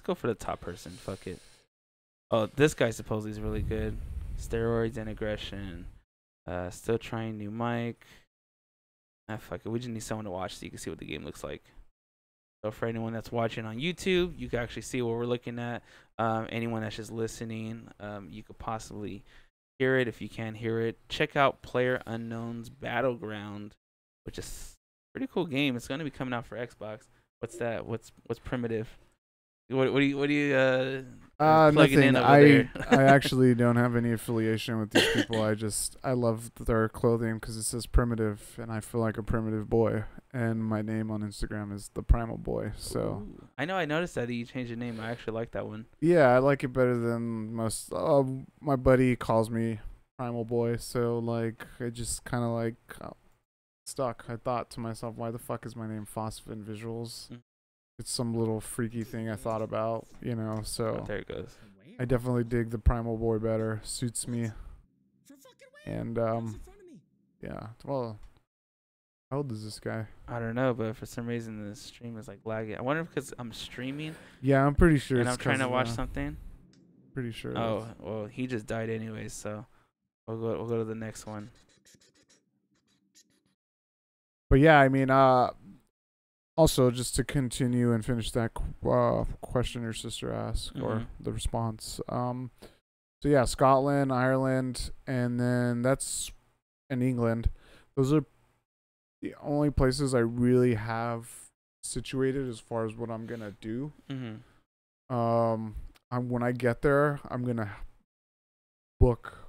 go for the top person. Fuck it. Oh, this guy supposedly is really good. Steroids and aggression. Still trying new mic. Fuck it. We just need someone to watch so you can see what the game looks like. So for anyone that's watching on YouTube, you can actually see what we're looking at. Anyone that's just listening, you could possibly hear it if you can't hear it. Check out PlayerUnknown's Battleground, which is a pretty cool game. It's going to be coming out for Xbox. What's that? What's Primitive? What do you plugging nothing. in over there? I actually don't have any affiliation with these people. I love their clothing because it says primitive, and I feel like a primitive boy. And my name on Instagram is the Primal Boy. So Ooh. I know I noticed that you changed your name. I actually like that one. yeah, I like it better than most. My buddy calls me Primal Boy, so like I just kind of like stuck. I thought to myself, why the fuck is my name Phosphid Visuals? It's some little freaky thing I thought about, you know, so Oh, there it goes. I definitely dig the Primal Boy better. Suits me. And yeah. Well, how old is this guy? I don't know, but for some reason the stream is like lagging. I wonder if because I'm streaming Yeah, I'm pretty sure and it's I'm trying to 'cause watch of, something. Pretty sure. Oh, well, he just died anyways, so we'll go to the next one. But yeah, I mean, also just to continue and finish that question your sister asked or the response. So yeah, Scotland, Ireland, and then that's in England. Those are the only places I really have situated as far as what I'm gonna do. When I get there, I'm gonna book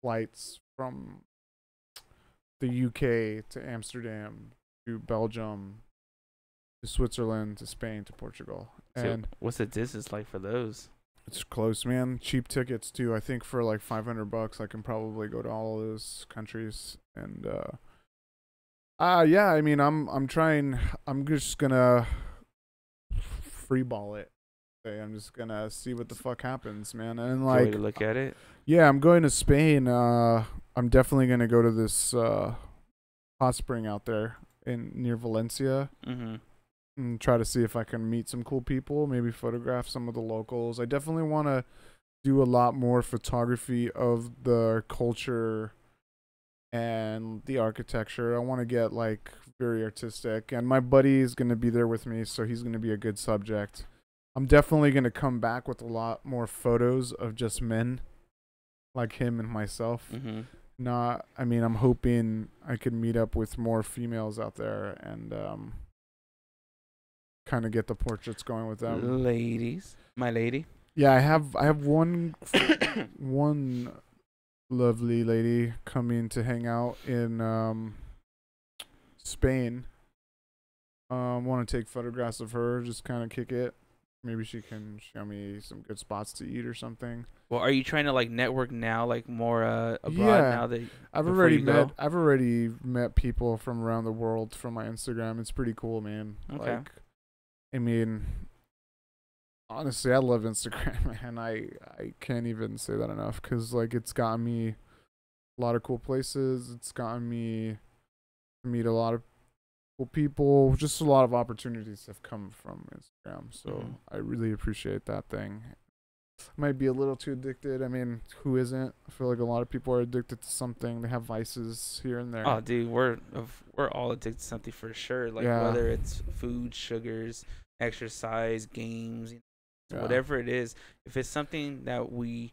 flights from the UK to Amsterdam to Belgium to Switzerland to Spain to Portugal. And so what's the distance like for those? it's close, man. Cheap tickets too. I think for like $500 I can probably go to all of those countries. And yeah, I mean I'm just gonna freeball it. I'm just gonna see what the fuck happens, man. And like Way to look at it. yeah, I'm going to Spain. I'm definitely gonna go to this hot spring out there near Valencia and try to see if I can meet some cool people, maybe photograph some of the locals. I definitely want to do a lot more photography of the culture and the architecture. I want to get like very artistic, and my buddy is going to be there with me, so he's going to be a good subject. I'm definitely gonna come back with a lot more photos of just men, like him and myself. Mm-hmm. Not, I mean, I'm hoping I could meet up with more females out there and kind of get the portraits going with them. Ladies, my lady. Yeah, I have one lovely lady coming to hang out in Spain. Want to take photographs of her, just kind of kick it. Maybe she can show me some good spots to eat or something. Well, are you trying to like network now, like more abroad Yeah, now that I've before already you go? I've already met people from around the world from my Instagram. It's pretty cool, man. Okay. Like, I mean, honestly, I love Instagram, man. I can't even say that enough because like it's gotten me a lot of cool places. It's gotten me to meet a lot of cool people. Just a lot of opportunities have come from Instagram. So Mhm. I really appreciate that thing. Might be a little too addicted. I mean, who isn't? I feel like a lot of people are addicted to something. They have vices here and there. Oh, dude, we're all addicted to something for sure. Like Yeah. whether it's food, sugars, exercise, games, Yeah. whatever it is. If it's something that we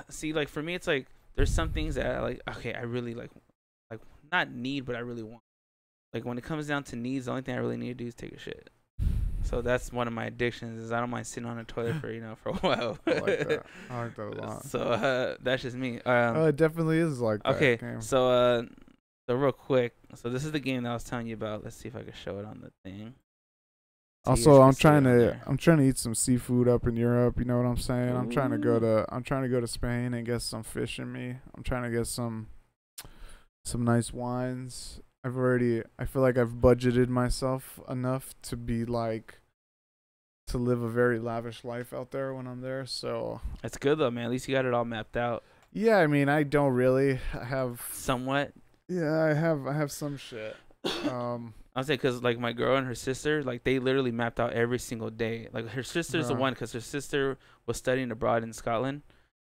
see, like for me, it's like there's some things that I like. Okay, I really like not need, but I really want. Like when it comes down to needs, the only thing I really need to do is take a shit. So that's one of my addictions. Is I don't mind sitting on the toilet for for a while. I like that. I like that a lot. So that's just me. Oh, it definitely is like that. Okay, game. so real quick, so this is the game that I was telling you about. Let's see if I can show it on the thing. Also, I'm trying to eat some seafood up in Europe. You know what I'm saying? Ooh. I'm trying to go to Spain and get some fish in me. I'm trying to get some nice wines. I feel like I've budgeted myself enough to be like to live a very lavish life out there when I'm there. So It's good though, man. At least you got it all mapped out. yeah, I mean, I don't really. I have somewhat. Yeah, I have some shit. I'll say because like my girl and her sister, like they literally mapped out every single day. Like her sister's the Uh-huh. one because her sister was studying abroad in Scotland,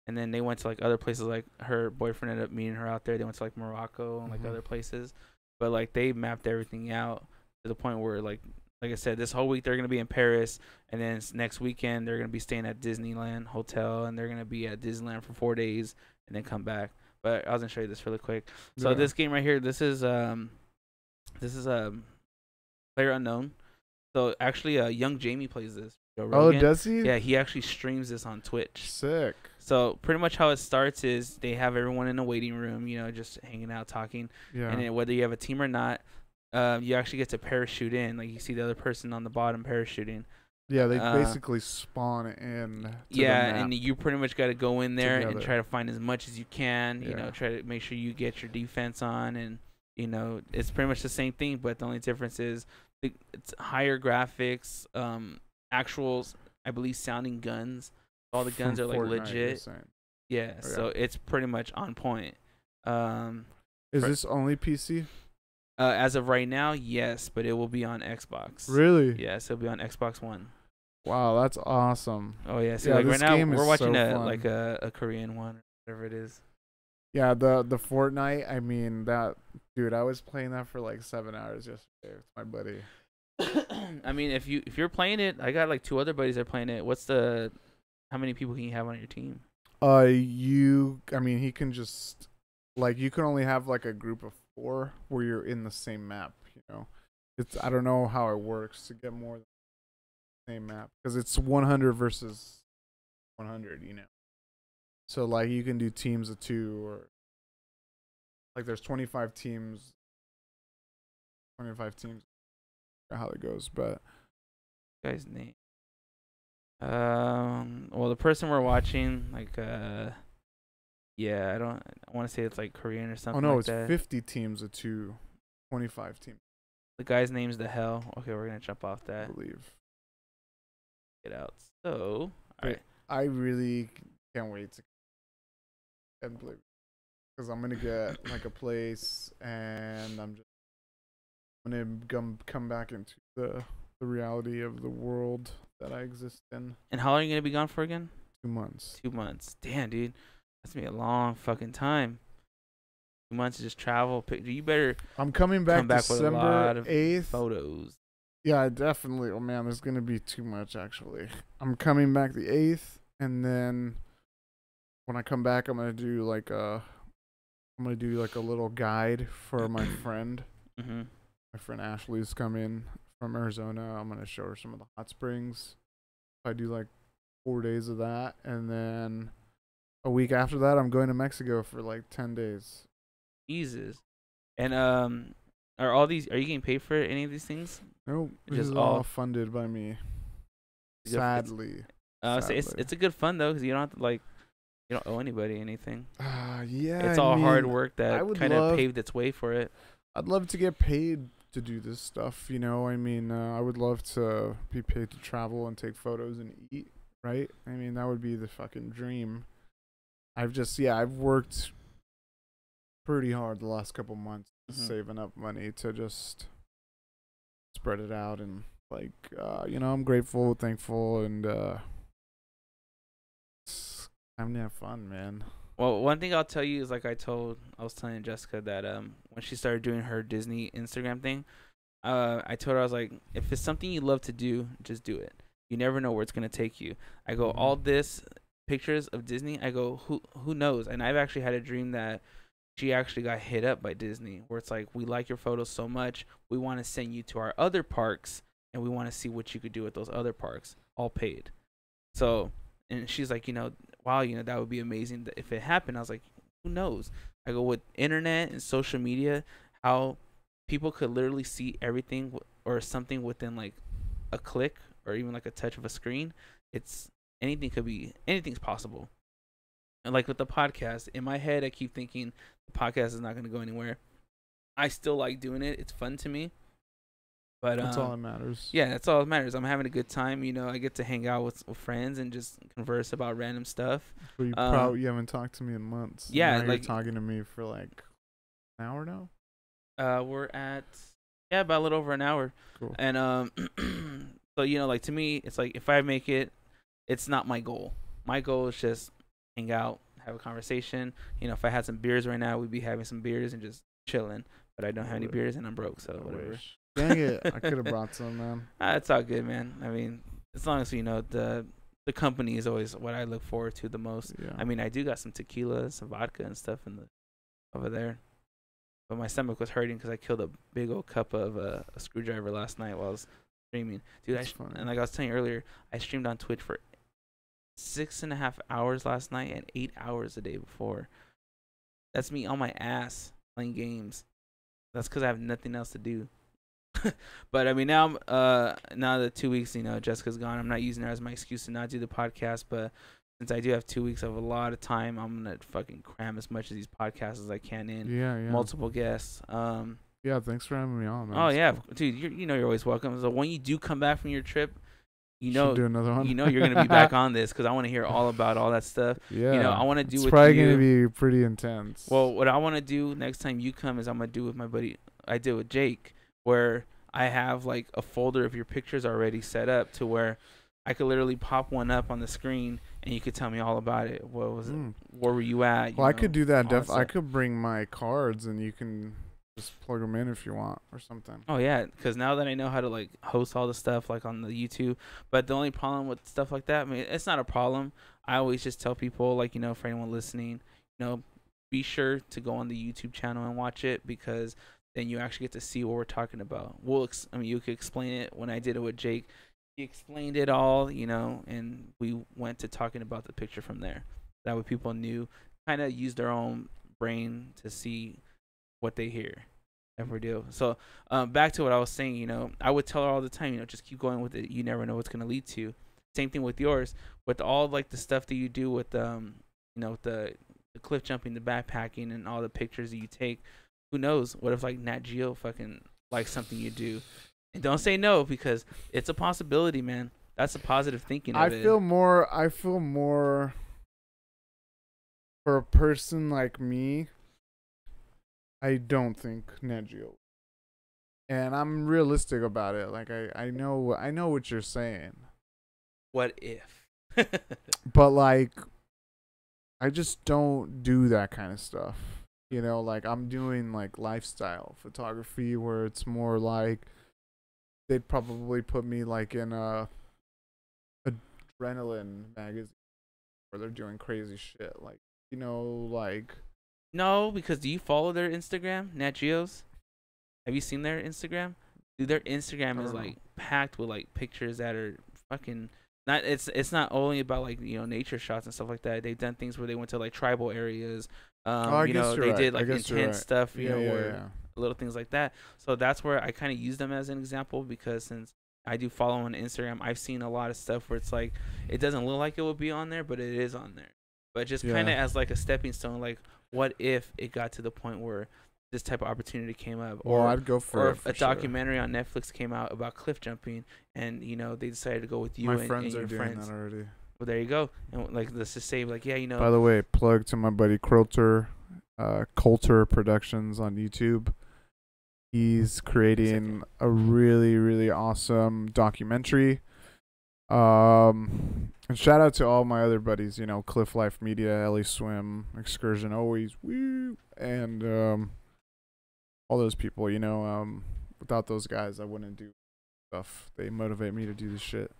and then they went to like other places. Like her boyfriend ended up meeting her out there. They went to like Morocco and like Mhm. other places, but like they mapped everything out to the point where like I said, this whole week they're gonna be in Paris, and then next weekend they're gonna be staying at Disneyland Hotel, and they're gonna be at Disneyland for 4 days, and then come back. But I was gonna show you this really quick. So Yeah. this game right here, this is Player Unknown. So actually, young Jamie plays this. Joe Oh, Rogan. does he? Yeah, he actually streams this on Twitch. Sick. So pretty much how it starts is they have everyone in a waiting room, just hanging out, talking, Yeah. and then whether you have a team or not, you actually get to parachute in. Like you see the other person on the bottom parachuting. Yeah, they Uh, basically spawn in. To Yeah, the map. and you pretty much got to go in there and Together. try to find as much as you can. Yeah. Try to make sure you get your defense on, and it's pretty much the same thing, but the only difference is it's higher graphics, actuals, I believe, sounding guns. All the guns From are like Fortnite, you're legit. saying. Yeah, Oh, so it's pretty much on point. Is For- this only PC? As of right now, yes, but it will be on Xbox. Really? Yes, it'll be on Xbox One. Wow, that's awesome. Oh yeah, see, Yeah, like right this now game we're is watching so a fun. like a Korean one, or whatever it is. Yeah, the Fortnite. I mean, that dude. I was playing that for like 7 hours yesterday with my buddy. I mean, if you're playing it, I got like 2 other buddies that are playing it. How many people can you have on your team? I mean, he can just like you can only have like a group of 4 where you're in the same map. I don't know how it works to get more than the same map because it's 100 versus 100. So like you can do teams of 2 or like there's 25 teams. 25 teams. How it goes, but Guy's name. Well, the person we're watching, like, yeah, I want to say it's like Korean or something. oh no, like it's that. 50 teams of 2, 25 teams, The guy's name's the Hell. Okay, we're gonna jump off I that. believe. Get out. So, all right. I really can't wait to play because I'm gonna get like a place and I'm gonna come back into the reality of the world that I exist in. And how long are you gonna be gone for again? 2 months. 2 months. Damn, dude, that's gonna be a long fucking time. 2 months to just travel. You better I'm coming back, come back with a December lot of 8th. photos. Yeah, I definitely. Oh man, there's gonna be too much actually. I'm coming back the 8th, and then when I come back, I'm gonna do like a little guide for my friend. Mm-hmm. My friend Ashley's coming from Arizona. I'm gonna show her some of the hot springs. I do like 4 days of that, and then a week after that, I'm going to Mexico for like 10 days. Jesus. And are you getting paid for any of these things? Nope, this Just is all all funded by me. it's Sadly, so sadly. it's a good fun though, because you don't have to like you don't owe anybody anything. Yeah, It's I all hard mean, work I that would kind of love. paved its way for it. I'd love to get paid to do this stuff. You know, I mean, I would love to be paid to travel and take photos and eat. Right? I mean, that would be the fucking dream. I've worked pretty hard the last couple months Hmm. saving up money to just spread it out and like I'm grateful, thankful, and it's time to have fun, man. Well, one thing I'll tell you is like I was telling Jessica that when she started doing her Disney Instagram thing, I told her I was like, if it's something you love to do, just do it. You never know where it's gonna take you. I go Hmm. all this pictures of Disney. I go who knows? And I've actually had a dream that she actually got hit up by Disney, where it's like we like your photos so much, we want to send you to our other parks, and we want to see what you could do with those other parks, all paid. So, and she's like, wow, that would be amazing if it happened. I was like, who knows? I go with internet and social media, how people could literally see everything or something within like a click or even like a touch of a screen. It's anything's possible. And like with the podcast, in my head, I keep thinking the podcast is not going to go anywhere. I still like doing it. It's fun to me. But That's all that matters. yeah, that's all that matters. I'm having a good time. I get to hang out with friends and just converse about random stuff. But Um, you haven't talked to me in months. yeah, Now you're like talking to me for like an hour now. we're at about a little over an hour, Cool. and so like to me, it's like if I make it, it's not my goal. My goal is just hang out, have a conversation. If I had some beers right now, we'd be having some beers and just chilling. But I don't have any beers and I'm broke, so I whatever. wish. Dang it! I could have brought some, man. It's all good, man. I mean, as long as the company is always what I look forward to the most. Yeah. I mean, I do got some tequila, some vodka, and stuff over there, but my stomach was hurting because I killed a big old cup of a screwdriver last night while I was streaming, dude. That's funny. And like I was telling you earlier, I streamed on Twitch for 6.5 hours last night and 8 hours the day before. That's me on my ass playing games. That's because I have nothing else to do. But I mean, now the 2 weeks, Jessica's gone. I'm not using her as my excuse to not do the podcast. But since I do have 2 weeks of a lot of time, I'm gonna fucking cram as much of these podcasts as I can in. Yeah, yeah. Multiple guests. Yeah, thanks for having me on, man. Oh It's yeah, cool. dude. You're always welcome. So when you do come back from your trip, Should do another one. you're gonna be back on this because I want to hear all about all that stuff. Yeah. I want to do It's with probably you. gonna be pretty intense. Well, what I want to do next time you come is I'm gonna do with my buddy. I did with Jake, where I have like a folder of your pictures already set up to where I could literally pop one up on the screen and you could tell me all about it. What was it? Where were you at? Well, I could do that. all that I stuff. could bring my cards and you can just plug them in if you want or something. Oh yeah, because now that I know how to like host all the stuff like on the YouTube, but the only problem with stuff like that, I mean, it's not a problem. I always just tell people like for anyone listening, be sure to go on the YouTube channel and watch it because then you actually get to see what we're talking about. You could explain it when I did it with Jake. He explained it all, and we went to talking about the picture from there. That way people knew, kind of use their own brain to see what they hear. Ever do. So back to what I was saying, I would tell her all the time, just keep going with it. You never know what's gonna lead to. Same thing with yours, with all like the stuff that you do with with the cliff jumping, the backpacking, and all the pictures that you take. Who knows? What if like Nat Geo fucking likes something you do? And don't say no because it's a possibility, man. That's a positive thinking of I it. feel more for a person like me. I don't think Nat Geo. And I'm realistic about it. Like I know what you're saying. What if? But like I just don't do that kind of stuff. Like I'm doing like lifestyle photography where it's more like they'd probably put me like in a adrenaline magazine where they're doing crazy shit, like like No, because do you follow their Instagram, Nat Geo's? Have you seen their Instagram? Dude, their Instagram I is don't know. like packed with like pictures that are fucking not. It's not only about like nature shots and stuff like that. They've done things where they went to like tribal areas. Oh, I You know guess you're they right. did I like guess you're intense right. stuff. You Yeah, know yeah, where yeah. little things like that. So that's where I kind of use them as an example because since I do follow on Instagram, I've seen a lot of stuff where it's like it doesn't look like it would be on there, but it is on there. But just kind Yeah. of as like a stepping stone, like what if it got to the point where this type of opportunity came up, Well, I'd go for or it if a for sure. documentary on Netflix came out about cliff jumping, and they decided to go with you My and friends are your doing that friends. already. Well, there you go. And like let's just say like By the way, plug to my buddy Coulter Productions on YouTube. He's creating a really, really awesome documentary. And shout out to all my other buddies, Cliff Life Media, Ellie Swim, Excursion Always, woo, and all those people. Without those guys, I wouldn't do stuff. They motivate me to do this shit.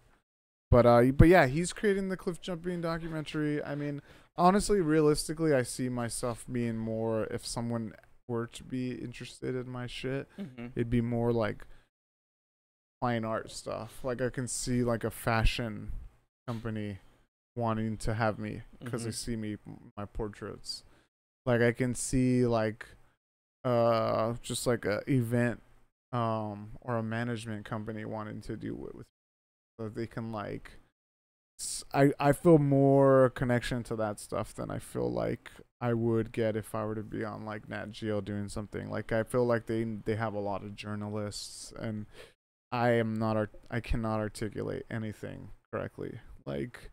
But yeah, he's creating the cliff jumping documentary. I mean, honestly, realistically, I see myself being more if someone were to be interested in my shit, it'd be more like fine art stuff. Like I can see like a fashion company wanting to have me because they see my portraits. Like I can see like just like a event or a management company wanting to do it with so they can like I feel more connection to that stuff than I feel like I would get if I were to be on like Nat Geo doing something. Like I feel like they have a lot of journalists and I cannot articulate anything correctly. Like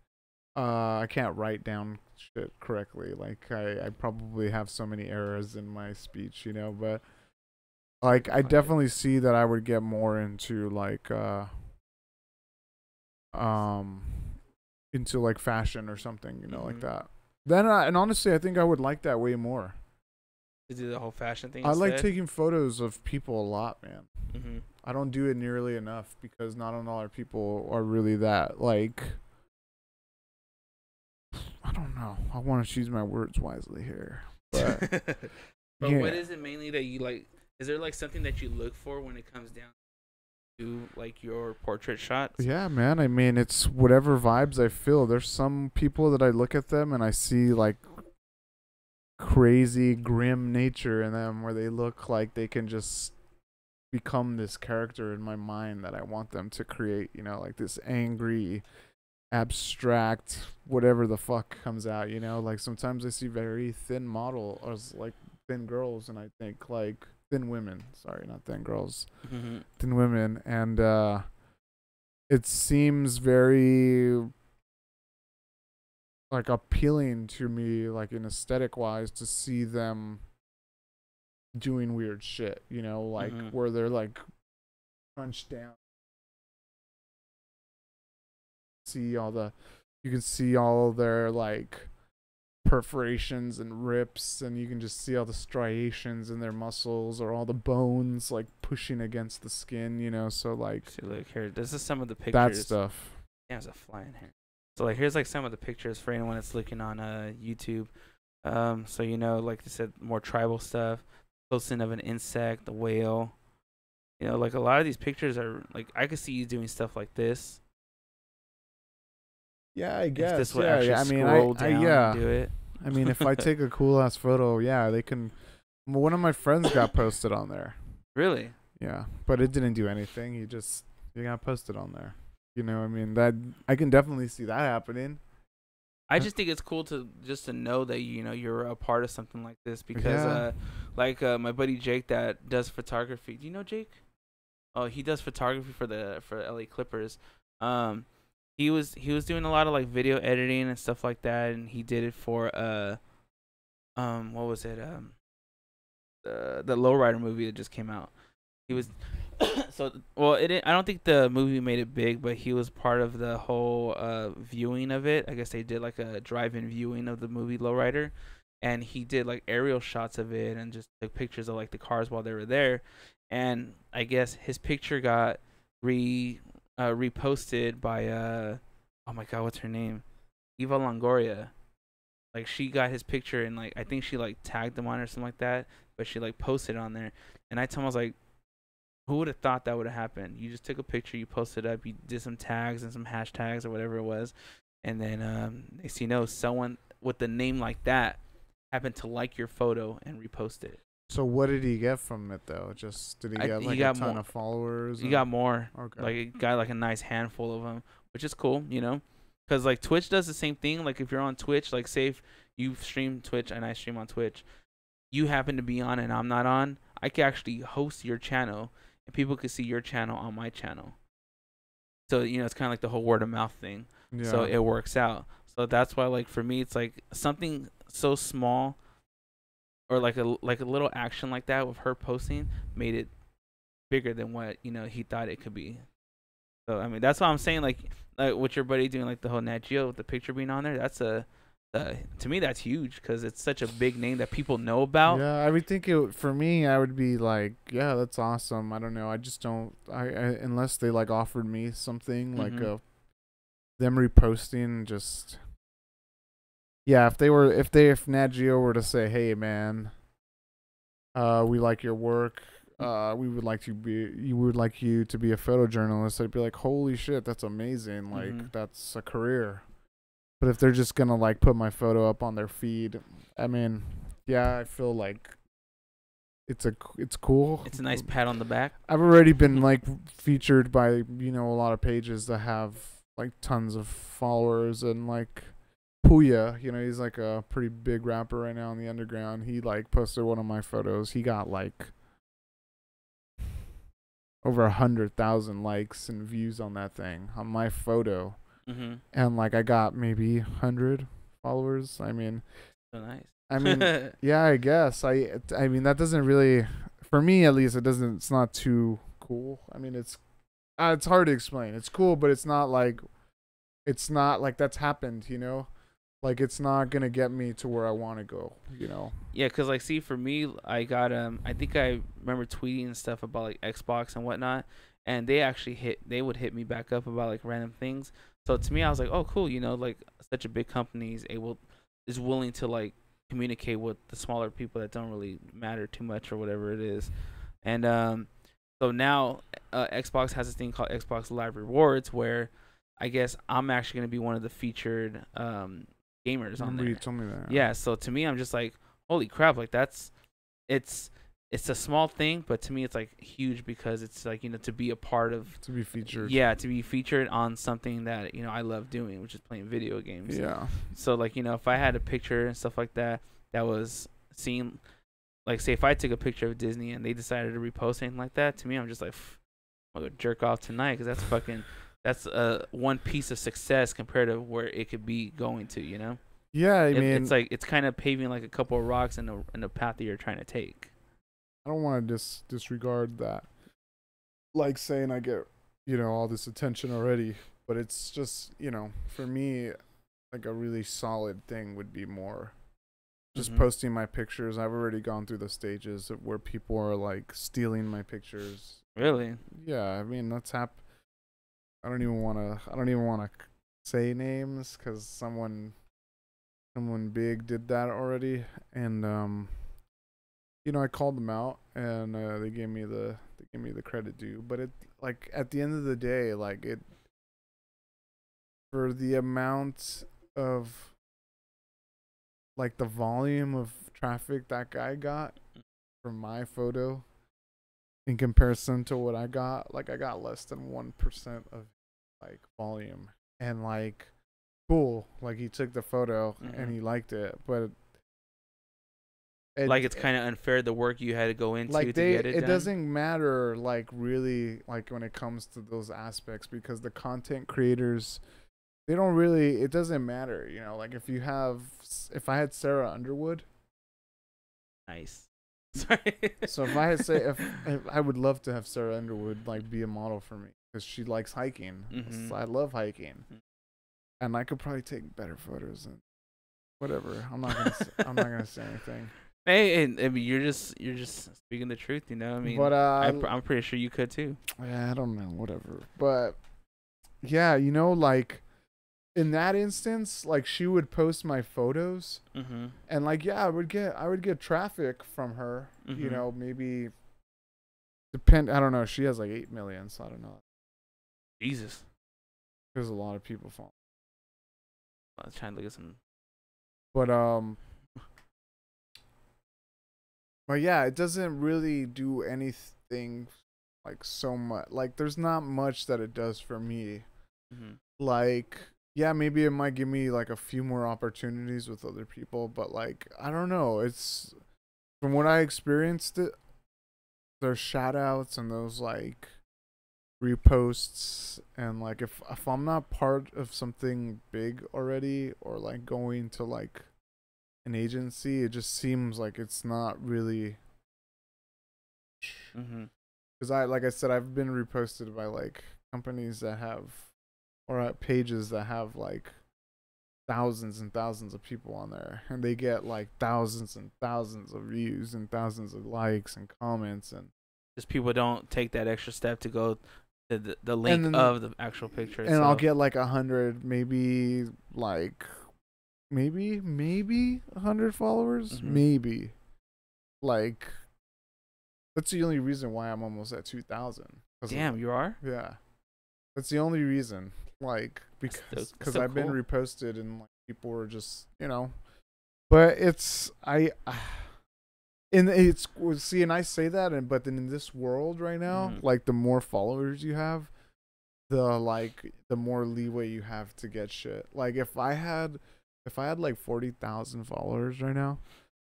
I can't write down shit correctly. Like I probably have so many errors in my speech, but like I definitely see that I would get more into like um into like fashion or something, like that. Then and honestly, I think I would like that way more. To do the whole fashion thing I like instead. taking photos of people a lot, man. Mm-hmm. I don't do it nearly enough because not all our people are really that like. I don't know. I want to choose my words wisely here, but But yeah. what is it mainly that you like? Is there like something that you look for when it comes down to like your portrait shots? Yeah, man. I mean, it's whatever vibes I feel. There's some people that I look at them and I see like crazy grim nature in them where they look like they can just become this character in my mind that I want them to create, like this angry abstract whatever the fuck comes out, like sometimes I see very thin model or like thin girls and I think like thin women, sorry, not thin girls, thin women, and it seems very like appealing to me like in aesthetic wise to see them doing weird shit, like where they're like crunched down, you can see all their like perforations and rips and you can just see all the striations in their muscles or all the bones like pushing against the skin, so like see, look here, this is some of the pictures. that stuff. Yeah, there's a fly in here. So like here's like some of the pictures for anyone that's looking on YouTube. So like I said, more tribal stuff, close-in of an insect, the whale. Like a lot of these pictures are like I could see you doing stuff like this. Yeah, I guess. If this would yeah, actually I mean, scroll down yeah. and do it. I mean, if I take a cool ass photo, yeah, they can. One of my friends got posted on there. Really? Yeah, but it didn't do anything. He got posted on there. I mean that I can definitely see that happening. I just think it's cool to know that you're a part of something like this because Yeah. my buddy Jake that does photography. Do you know Jake? Oh, he does photography for LA Clippers. He was doing a lot of like video editing and stuff like that, and he did it for what was it the Lowrider movie that just came out. He was I don't think the movie made it big, but he was part of the whole viewing of it. I guess they did like a drive-in viewing of the movie Lowrider, and he did like aerial shots of it and just took pictures of like the cars while they were there. And I guess his picture got reposted by oh my god, what's her name? Eva Longoria. Like she got his picture and like I think she like tagged him on it or something like that, but she like posted on there. And I told him, I was like, who would have thought that would have happened? You just took a picture, you posted up, you did some tags and some hashtags or whatever it was, and then next you know, someone with a name like that happened to like your photo and repost it. So what did he get from it though? Just did he get like a ton of followers? He got more. Okay. Like he got like a nice handful of them, which is cool, you know, because like Twitch does the same thing. Like if you're on Twitch, like say if you stream Twitch and I stream on Twitch, you happen to be on and I'm not on, I can actually host your channel and people could see your channel on my channel. So you know it's kind of like the whole word of mouth thing. Yeah. So it works out. So that's why like for me it's like something so small or like a little action like that with her posting made it bigger than what you know he thought it could be. So I mean that's why I'm saying like with your buddy doing like the whole Nat Geo with the picture being on there. That's to me that's huge because it's such a big name that people know about. Yeah, I would think for me I would be like, yeah, that's awesome. I don't know. I just don't. I unless they like offered me something like them reposting just. Yeah, if Nat Geo were to say, hey man, we like your work. We would like you to be a photojournalist. I'd be like, holy shit, that's amazing. Like that's a career. But if they're just gonna like put my photo up on their feed, I mean, yeah, I feel like it's cool. It's a nice pat on the back. I've already been like featured by a lot of pages that have like tons of followers and like Puya, he's like a pretty big rapper right now in the underground. He like posted one of my photos. He got like over 100,000 likes and views on that thing on my photo. And like I got maybe 100 followers. I mean, so nice. I mean, yeah, I guess. I mean that doesn't really, for me at least, it's not too cool. I mean, it's hard to explain. It's cool, but it's not like that's happened. Like it's not gonna get me to where I want to go. Yeah, cause like see for me, I got I think I remember tweeting and stuff about like Xbox and whatnot, and they would hit me back up about like random things. So to me, I was like, oh, cool, like such a big company is willing to like communicate with the smaller people that don't really matter too much or whatever it is. And so now Xbox has this thing called Xbox Live Rewards where I guess I'm actually going to be one of the featured gamers on there. You told me that. Yeah, so to me, I'm just like, holy crap, like it's a small thing, but to me it's like huge because it's like to be a part of, to be featured. Yeah, to be featured on something that I love doing, which is playing video games. Yeah. So like if I had a picture and stuff like that was seen, like say if I took a picture of Disney and they decided to repost anything like that, to me I'm just like, I'm gonna jerk off tonight because that's one piece of success compared to where it could be going to. Yeah, I mean it's like it's kind of paving like a couple of rocks in the path that you're trying to take. I don't want to disregard that. Like saying I get, all this attention already, but it's just, for me, like a really solid thing would be more just posting my pictures. I've already gone through the stages of where people are like stealing my pictures. Really? Yeah, I mean that's I don't even want to say names because someone big did that already, and I called them out and they gave me the credit due. But it like at the end of the day, like it for the amount of like the volume of traffic that guy got from my photo in comparison to what I got, like I got less than 1% of like volume. And like cool, like he took the photo and he liked it, but like it's kind of unfair the work you had to go into like to get it done. It doesn't matter like really like when it comes to those aspects because the content creators, they don't really, it doesn't matter, like if I had Sarah Underwood. Nice. Sorry. So if I would love to have Sarah Underwood like be a model for me because she likes hiking. So I love hiking, and I could probably take better photos and whatever. I'm not gonna say anything. Hey, I mean, you're just speaking the truth, you know. I mean, But I'm pretty sure you could too. yeah, I don't know, whatever. But yeah, like in that instance, like she would post my photos, Mhm. and like yeah, I would get traffic from her. Mhm. Maybe depend. I don't know. She has like 8 million, so I don't know. Jesus. There's a lot of people following. I was trying to look at some. But but yeah, it doesn't really do anything like so much. Like there's not much that it does for me. Mhm. Like yeah, maybe it might give me like a few more opportunities with other people, but like I don't know. It's from what I experienced it, there's shout outs and those like reposts, and like if I'm not part of something big already, or like going to like an agency, it just seems like it's not really, Mhm. because like I said, I've been reposted by like companies that have, or pages that have like thousands and thousands of people on there, and they get like thousands and thousands of views and thousands of likes and comments, and Just people don't take that extra step to go to the and link then of the actual picture and I'll itself. get like 100, maybe like maybe 100 followers, Mhm. maybe. Like that's the only reason why I'm almost at 2,000 because of Damn, that. you are. Yeah, that's the only reason. Like That's because that's cause so I've been cool. reposted, and like people were just but it's and it's see, and I say that, and but then in this world right now, Mhm. like the more followers you have, the more leeway you have to get shit. Like if I had like 40,000 followers right now,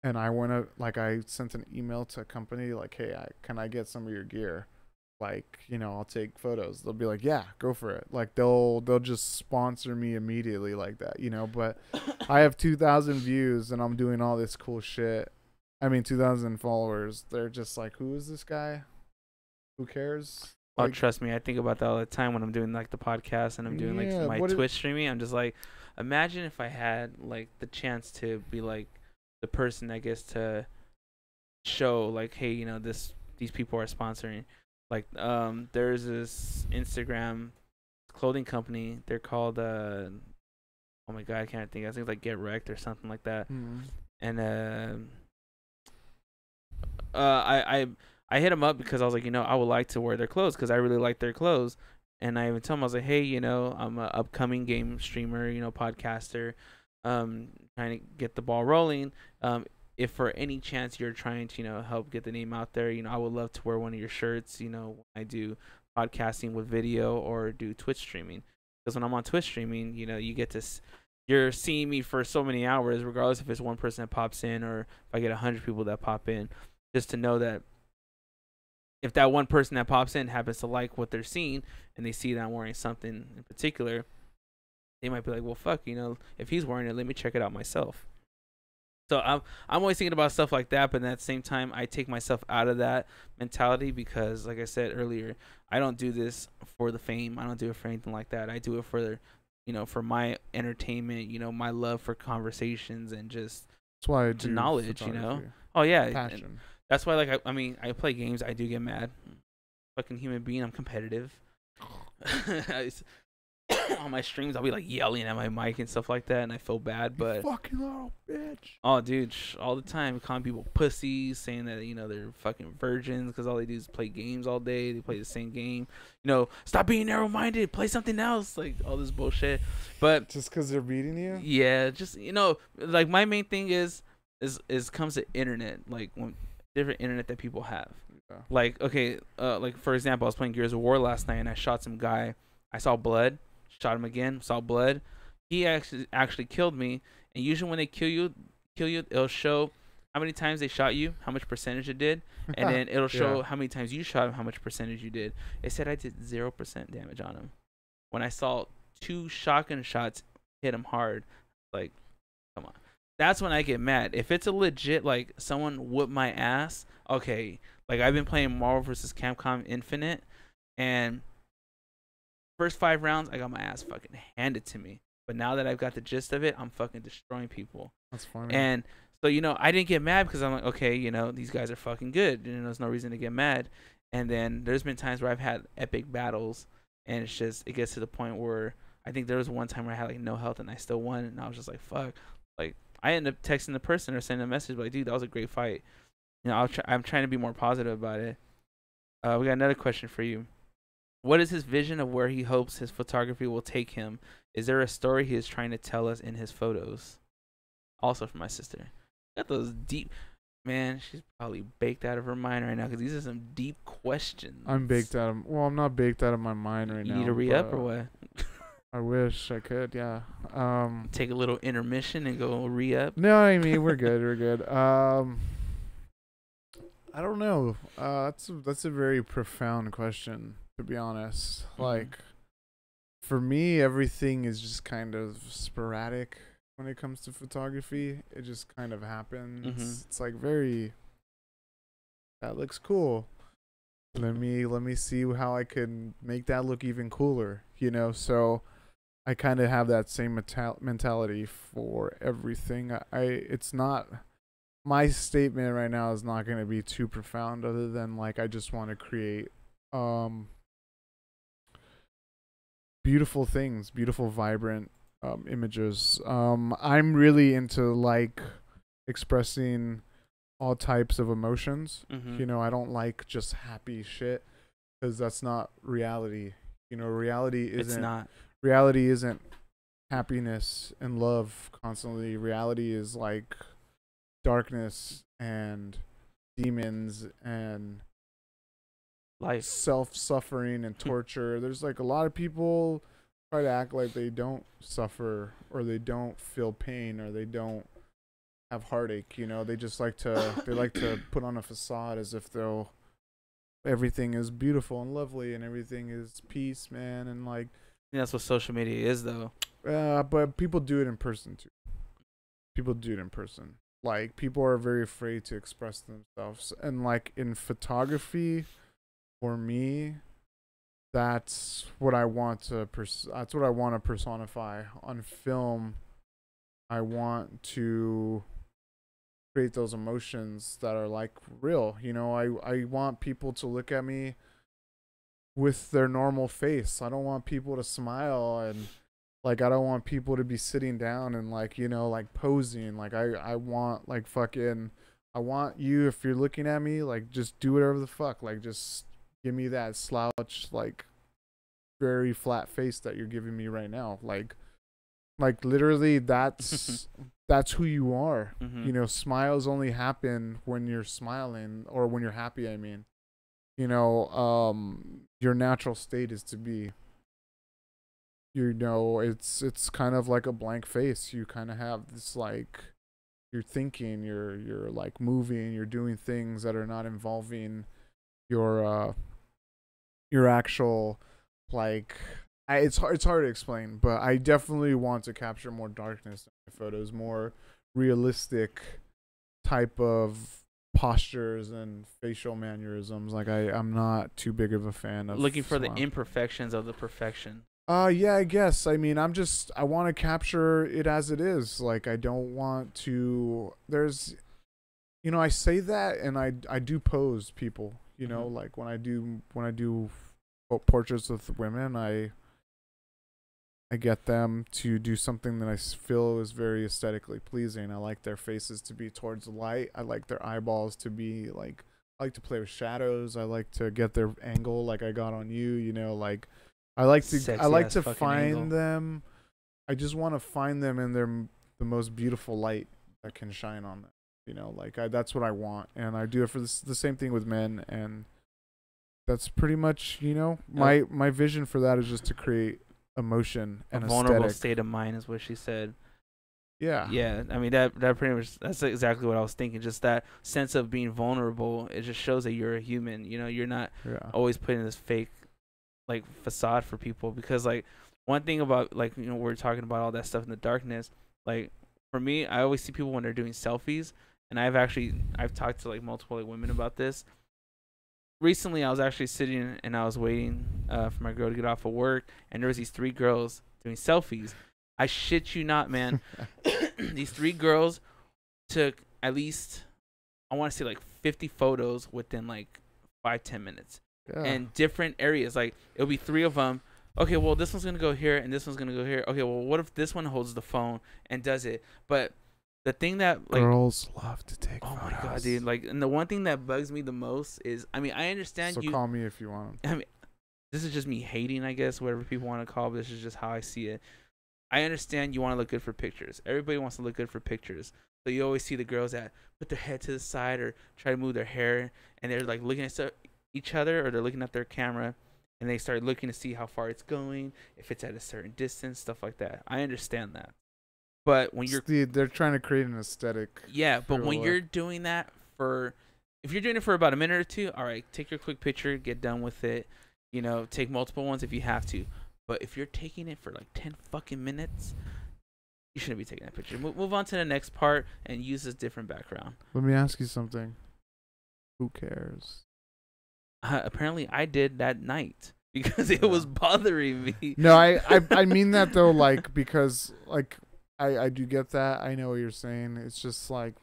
and I went to like I sent an email to a company like, hey, can I get some of your gear? Like I'll take photos. They'll be like, yeah, go for it. Like they'll just sponsor me immediately like that. But I have 2,000 views and I'm doing all this cool shit. I mean 2,000 followers. They're just like, who is this guy? Who cares? Oh, Like trust me, I think about that all the time when I'm doing like the podcast and I'm doing like yeah, my what? Twitch streaming. I'm just like, imagine if I had like the chance to be like the person that gets to show like, hey, these people are sponsoring. Like, there's this Instagram clothing company. They're called oh my god, I can't think. I think it's like Get Wrecked or something like that. Hmm. And I hit them up because I was like, I would like to wear their clothes because I really like their clothes. And I even told them, I was like, hey, I'm an upcoming game streamer, podcaster, trying to get the ball rolling. If for any chance you're trying to, help get the name out there, I would love to wear one of your shirts, when I do podcasting with video or do Twitch streaming. Because when I'm on Twitch streaming, you get to, you're seeing me for so many hours, regardless if it's one person that pops in or if I get 100 people that pop in, just to know that if that one person that pops in happens to like what they're seeing and they see that I'm wearing something in particular, they might be like, well, fuck, if he's wearing it, let me check it out myself. So I'm always thinking about stuff like that, but at the same time, I take myself out of that mentality because, like I said earlier, I don't do this for the fame. I don't do it for anything like that. I do it for for my entertainment. My love for conversations and just That's why I to do knowledge. photography. Oh yeah, and Passion. that's why like I mean I play games. I do get mad. Fucking human being. I'm competitive. On my streams, I'll be like yelling at my mic and stuff like that, and I feel bad. You But fucking little bitch. oh, dude, all the time, calling people pussies, saying that they're fucking virgins because all they do is play games all day. They play the same game. Stop being narrow-minded. Play something else. Like all this bullshit. But Just because they're beating you? yeah, just like my main thing is comes to internet, like when different internet that people have. Yeah. Like okay, like for example, I was playing Gears of War last night and I shot some guy. I saw blood. Shot him again. Saw blood. He actually killed me. And usually when they kill you, it'll show how many times they shot you, how much percentage it did, and then it'll show Yeah. how many times you shot him, how much percentage you did. It said I did 0% damage on him. When I saw 2 shotgun shots hit him hard, like, come on. That's when I get mad. If it's a legit like someone whooped my ass, okay. Like I've been playing Marvel vs. Capcom Infinite, and first 5 rounds I got my ass fucking handed to me. But now that I've got the gist of it, I'm fucking destroying people. That's funny. And So, I didn't get mad because I'm like, okay, these guys are fucking good. There's no reason to get mad. And then there's been times where I've had epic battles, and it gets to the point where I think there was one time where I had like no health and I still won, and I was just like, fuck. Like, I ended up texting the person or sending a message like, dude, that was a great fight. I'm trying to be more positive about it. We got another question for you. What is his vision of where he hopes his photography will take him? Is there a story he is trying to tell us in his photos? Also from my sister. Got those deep, man. She's probably baked out of her mind right now because these are some deep questions. I'm not baked out of my mind right now. You need to re-up or what? I wish I could, yeah. Take a little intermission and go re-up. No, I mean we're good. We're good. I don't know. That's a very profound question, to be honest. Mm-hmm. Like, for me, everything is just kind of sporadic when it comes to photography. It just kind of happens. Mm-hmm. It's like that looks cool. Let me see how I can make that look even cooler. So I kind of have that same mentality for everything. It's not. My statement right now is not going to be too profound, other than like I just want to create beautiful things, beautiful, vibrant images. I'm really into like expressing all types of emotions. Mm-hmm. I don't like just happy shit, because that's not reality. Reality isn't happiness and love constantly. Reality is like darkness and demons and life, self-suffering and torture. There's like a lot of people try to act like they don't suffer, or they don't feel pain, or they don't have heartache. They just like to put on a facade as if everything is beautiful and lovely and everything is peace, man. And like, that's what social media is, though. But people do it in person too. Like, people are very afraid to express themselves, and like in photography, for me, that's what I want to personify on film. I want to create those emotions that are like real. I want people to look at me with their normal face. I don't want people to smile, and like, I don't want people to be sitting down and like, like posing. Like, I want like fucking, I want you, if you're looking at me, like, just do whatever the fuck. Like, just give me that slouch, like very flat face that you're giving me right now. Like literally, that's who you are. Mm-hmm. Smiles only happen when you're smiling, or when you're happy. I mean, your natural state is to be, it's kind of like a blank face. You kind of have this, like, you're thinking, you're like moving, you're doing things that are not involving your actual, like, it's hard to explain, but I definitely want to capture more darkness in my photos, more realistic type of postures and facial mannerisms. Like, I'm not too big of a fan of looking for the imperfections of the perfection. Yeah, I guess. I mean, I want to capture it as it is. Like, I don't want to, I say that, and I do pose people, Mm-hmm. like when I do portraits of women, I get them to do something that I feel is very aesthetically pleasing. I like their faces to be towards the light. I like their eyeballs to be like, I like to play with shadows. I like to get their angle like I got on you, like, I like to find angle. them. I just want to find them in the most beautiful light that can shine on them. Like, that's what I want, and I do it for the same thing with men, and that's pretty much, my vision for that is just to create emotion and a vulnerable aesthetic. state of mind is what she said. Yeah. I mean, that pretty much, that's exactly what I was thinking. Just that sense of being vulnerable. It just shows that you're a human. You're not always putting this fake, like, facade for people. Because, like, one thing about, like, we're talking about all that stuff in the darkness. Like, for me, I always see people when they're doing selfies, and I've talked to like multiple like women about this. Recently, I was actually sitting and I was waiting for my girl to get off of work, and there was these 3 girls doing selfies. I shit you not, man. These 3 girls took at least I want to say like 50 photos within like 5-10 minutes, Yeah. and different areas. Like it'll be 3 of them. Okay, well this one's gonna go here and this one's gonna go here. Okay, well what if this one holds the phone and does it? But the thing that like girls love to take oh photos. my god, dude! Like, and the one thing that bugs me the most is, I mean, I understand So you. call me if you want. I mean, this is just me hating, I guess, whatever people want to call it. This is just how I see it. I understand you want to look good for pictures. Everybody wants to look good for pictures. So you always see the girls that put their head to the side or try to move their hair, and they're like looking at each other, or they're looking at their camera, and they start looking to see how far it's going, if it's at a certain distance, stuff like that. I understand that. But when you're They're trying to create an aesthetic. yeah, but when you're doing that if you're doing it for about a minute or two, all right, take your quick picture, get done with it. You know, take multiple ones if you have to. But if you're taking it for like 10 fucking minutes, you shouldn't be taking that picture. Move on to the next part and use this different background. Let me ask you something. Who cares? Apparently, I did that night because it was bothering me. No, I mean that though, like, because like I do get that. I know what you're saying. It's just like,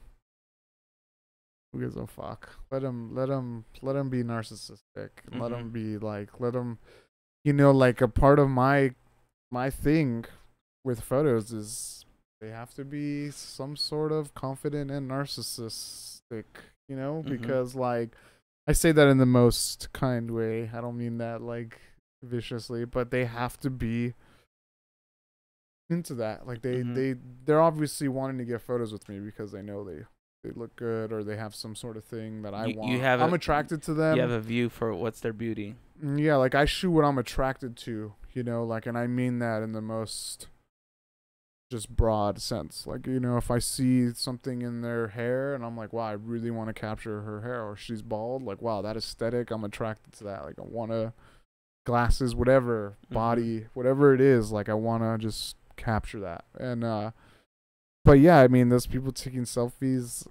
who gives a fuck? Let them be narcissistic. Mm-hmm. Let them be like, let them, you know, like a part of my thing with photos is they have to be some sort of confident and narcissistic, you know, because like I say that in the most kind way. I don't mean that like viciously, but they have to be into that. Like they're obviously wanting to get photos with me because they know they look good, or they have some sort of thing that I want. I'm attracted to them. You have a view for what's their beauty. Yeah, like I shoot what I'm attracted to, you know, like, and I mean that in the most just broad sense. Like, you know, if I see something in their hair and I'm like, wow, I really want to capture her hair, or she's bald, like, wow, that aesthetic, I'm attracted to that. Like, I want to glasses, whatever, body, whatever it is, like I want to just capture that. And but yeah, I mean, those people taking selfies,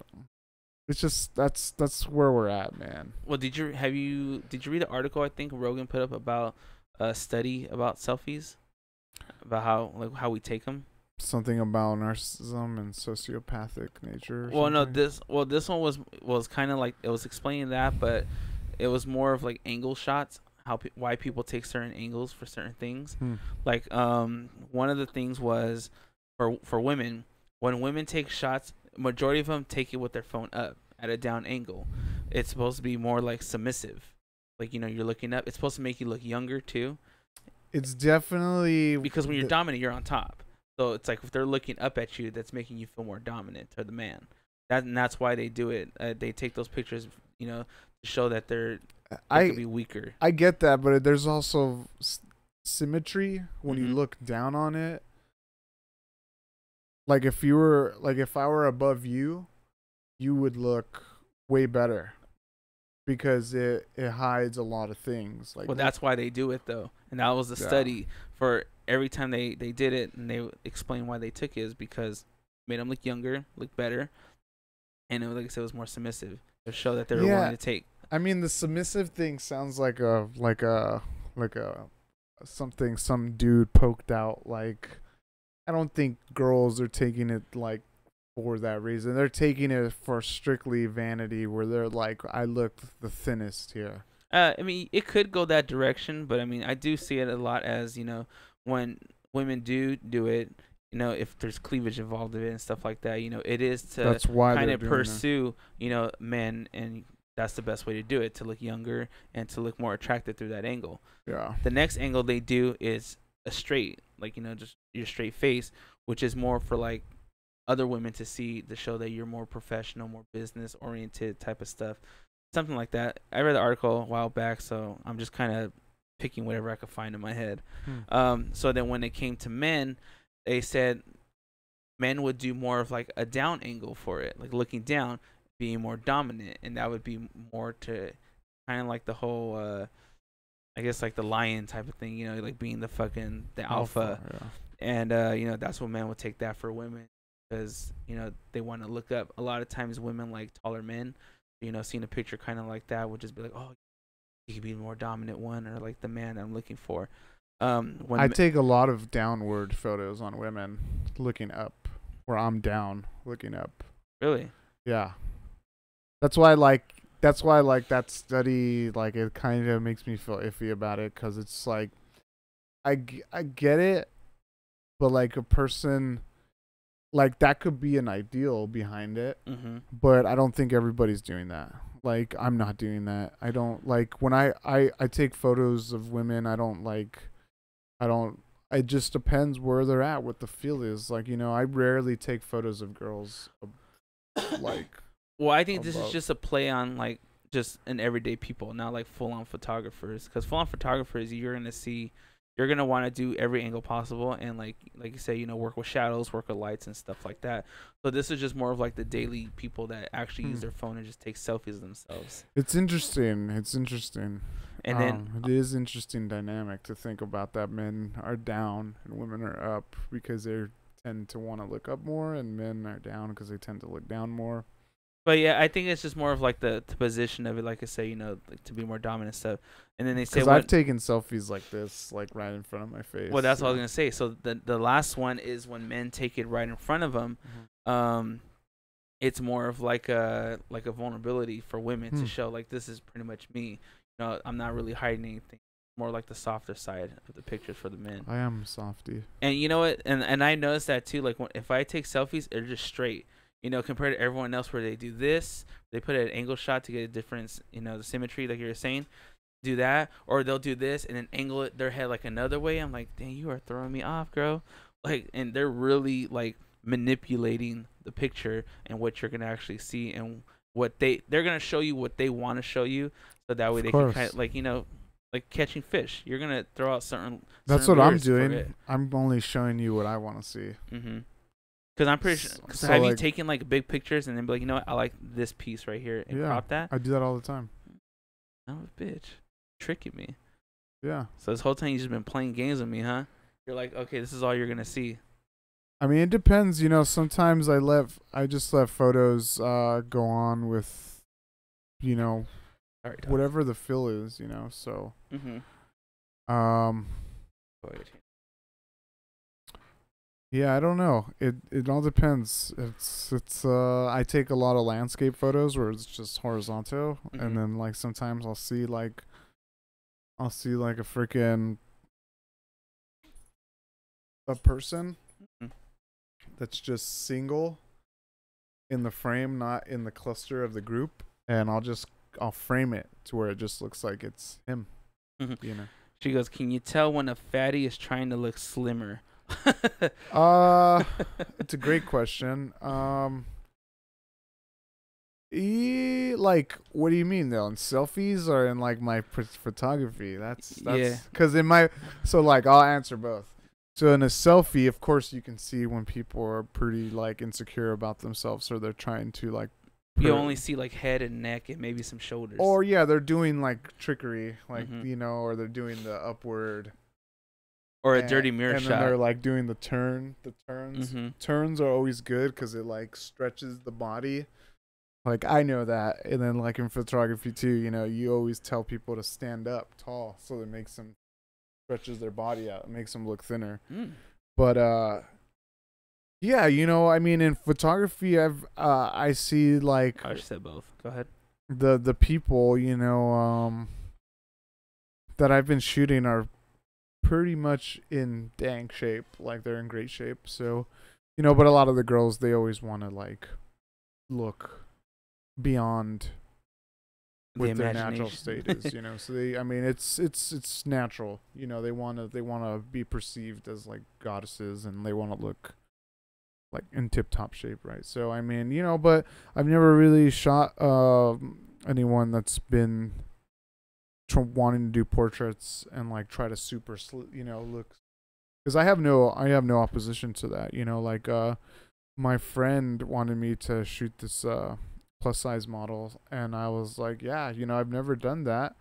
it's just that's where we're at, man. Well, did you read the article I think Rogan put up about a study about selfies, about how we take them? Something about narcissism and sociopathic nature. Well, no, this one was kind of like, it was explaining that, but it was more of like angle shots, why people take certain angles for certain things. Like one of the things was for women, when women take shots, majority of them take it with their phone up at a down angle. It's supposed to be more like submissive, like, you know, you're looking up. It's supposed to make you look younger too. It's definitely because when you're dominant, you're on top. So it's like if they're looking up at you, that's making you feel more dominant to the man. That's why they do it. They take those pictures, you know, to show that they could be weaker. I get that, but there's also symmetry when you look down on it. Like if I were above you, you would look way better because it hides a lot of things. Like, well, that's why they do it though, and that was the study for every time they did it, and they explained why they took it is because it made them look younger, look better, and it, like I said, it was more submissive to show that they were willing to take. I mean, the submissive thing sounds like a something some dude poked out. Like, I don't think girls are taking it like for that reason. They're taking it for strictly vanity, where they're like, I look the thinnest here. I mean, it could go that direction, but I mean, I do see it a lot as, you know, when women do it, you know, if there's cleavage involved in it and stuff like that, you know, it is to kind of pursue, you know, men, and that's the best way to do it, to look younger and to look more attractive through that angle. Yeah. The next angle they do is a straight, like, you know, just your straight face, which is more for like other women to see, to show that you're more professional, more business oriented type of stuff. Something like that. I read the article a while back, so I'm just kind of picking whatever I could find in my head. So then when it came to men, they said men would do more of like a down angle for it, like looking down, being more dominant, and that would be more to kind of like the whole I guess like the lion type of thing, you know, like being the alpha. Yeah. And you know, that's what men would take that for women, because, you know, they want to look up. A lot of times women like taller men, you know, seeing a picture kind of like that would just be like, oh, you could be the more dominant one, or like the man I'm looking for. I take a lot of downward photos on women looking up, where I'm down looking up. Really? Yeah. That's why like that study, like it kind of makes me feel iffy about it, cuz it's like I get it, but like a person like that could be an ideal behind it, but I don't think everybody's doing that. Like I'm not doing that. I don't like when I take photos of women, I don't it just depends where they're at, what the feel is. Like, I rarely take photos of girls like Well, I think this is above. just a play on like just an everyday people, not like full on photographers. Because full on photographers, you're gonna want to do every angle possible, and like you say, work with shadows, work with lights and stuff like that. So this is just more of like the daily people that actually use their phone and just take selfies of themselves. It's interesting. It's interesting. And then It is interesting dynamic to think about that men are down and women are up because they tend to want to look up more, and men are down because they tend to look down more. But yeah, I think it's just more of like the position of it, like I say, like to be more dominant stuff. And then they say Because I've taken selfies like this, like right in front of my face. well, that's what I was gonna say. So the last one is when men take it right in front of them. It's more of like a vulnerability for women to show like this is pretty much me. I'm not really hiding anything. More like the softer side of the pictures for the men. I am softy. And you know what? And I noticed that too. Like if I take selfies, they're just straight. Compared to everyone else where they do this, they put an angle shot to get a difference. The symmetry, like you were saying, do that, or they'll do this and then angle it their head like another way. I'm like, dang, you are throwing me off, girl. Like, and they're really like manipulating the picture and what you're gonna actually see, and what they're gonna show you what they want to show you, so that way they can kind of like catching fish. You're gonna throw out certain. That's certain what I'm lures for doing. it. I'm only showing you what I want to see. Because I'm pretty sure. So Have you like- taken like big pictures and then be like, what? I like this piece right here and Yeah, crop that? I do that all the time. No, bitch, tricking me. Yeah. So this whole time you just been playing games with me, huh? You're like, okay, this is all you're gonna see. I mean, it depends. Sometimes I just let photos go on with, Sorry, dog. whatever the feel is. So Go ahead. yeah, I don't know. It all depends. It's I take a lot of landscape photos where it's just horizontal, and then like sometimes I'll see like a freaking a person that's just single in the frame, not in the cluster of the group, and I'll frame it to where it just looks like it's him. She goes, can you tell when a fatty is trying to look slimmer? It's a great question. Like, what do you mean though? In selfies or in like my photography? That's Yeah. Because I'll answer both. So in a selfie, of course, you can see when people are pretty like insecure about themselves, or they're trying to like. You only see like head and neck and maybe some shoulders. Or yeah, they're doing like trickery, like or they're doing the upward. Or a dirty mirror shot. And then they're like doing the turns. Turns are always good because it like stretches the body. Like I know that. And then like in photography too, you always tell people to stand up tall so it makes them stretches their body out. It makes them look thinner. But yeah, I mean in photography I see like I just said both. Go ahead. The people, that I've been shooting are pretty much in dang shape, like they're in great shape. So, but a lot of the girls, they always want to like look beyond what their natural state is, So it's natural, they want to be perceived as like goddesses, and they want to look like in tip-top shape, right? So I mean, but I've never really shot anyone that's been wanting to do portraits and like try to super look, because I have no opposition to that. Like my friend wanted me to shoot this plus size model, and I was like, yeah, I've never done that,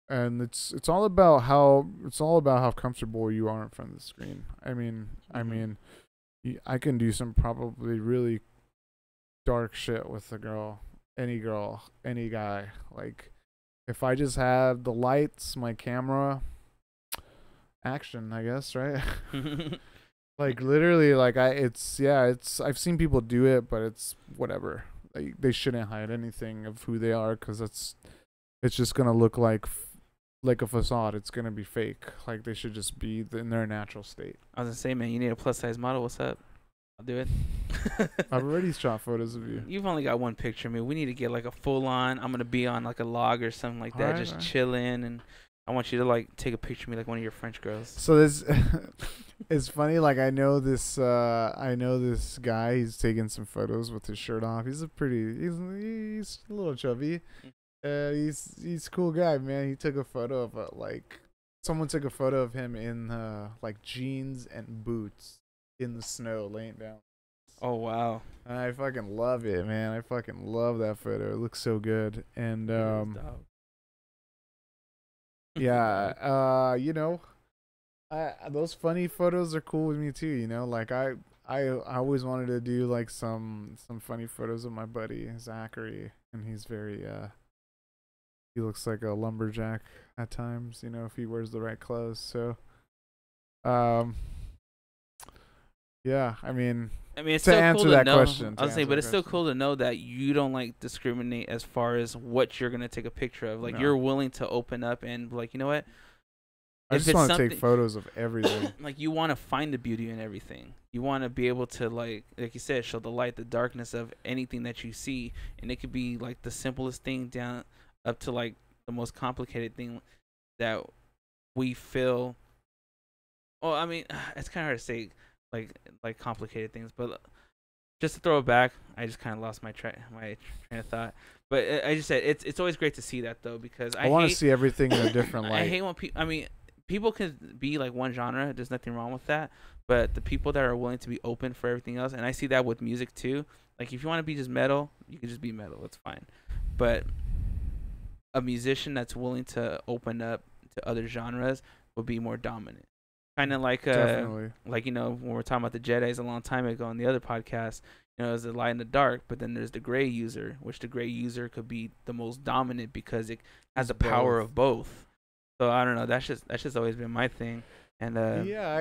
and it's all about how comfortable you are in front of the screen. I mean I can do some probably really dark shit with any girl, any guy. Like if I just had the lights, my camera, action, I guess, right? Like literally, like I've seen people do it, but it's whatever. they shouldn't hide anything of who they are, because it's just gonna look like a facade. It's gonna be fake. Like, they should just be in their natural state. I was gonna say, man, you need a plus size model. What's up? I'll do it. I've already shot photos of you. You've only got one picture of me. We need to get like a full on. I'm gonna be on like a log or something like that, Alright, just alright. chilling, and I want you to like take a picture of me like one of your French girls. So this, it's funny. Like, I know this guy. He's taking some photos with his shirt off. He's a little chubby. He's a cool guy, man. He took a photo of someone took a photo of him in like jeans and boots in the snow, laying down. Oh wow. I fucking love it, man. I fucking love that photo. It looks so good. And yeah, those funny photos are cool with me too. Like, I always wanted to do like some funny photos of my buddy Zachary, and he's very he looks like a lumberjack at times, if he wears the right clothes. So yeah, I mean, it's to still answer cool that to know. question, I was saying, but it's still cool to know that you don't like discriminate as far as what you're gonna take a picture of. Like, No. you're willing to open up and be like, you know what? I If just it's want to take something- photos of everything. Like, you want to find the beauty in everything. You want to be able to like you said, show the light, the darkness of anything that you see, and it could be like the simplest thing down up to like the most complicated thing that we feel. Oh, I mean, it's kind of hard to say like complicated things, but just to throw it back, I just kind of lost my train of thought. But I just said it's always great to see that though, because I want to see everything in a different light. I hate when people. I mean, people can be like one genre. There's nothing wrong with that. But the people that are willing to be open for everything else, and I see that with music too. Like, if you want to be just metal, you can just be metal. It's fine. But a musician that's willing to open up to other genres will be more dominant. Kind of like Definitely. like, when we're talking about the Jedis a long time ago on the other podcast, there's the light and the dark, but then there's the gray user, which the gray user could be the most dominant because it has the power of both. So I don't know. That's just always been my thing. And yeah,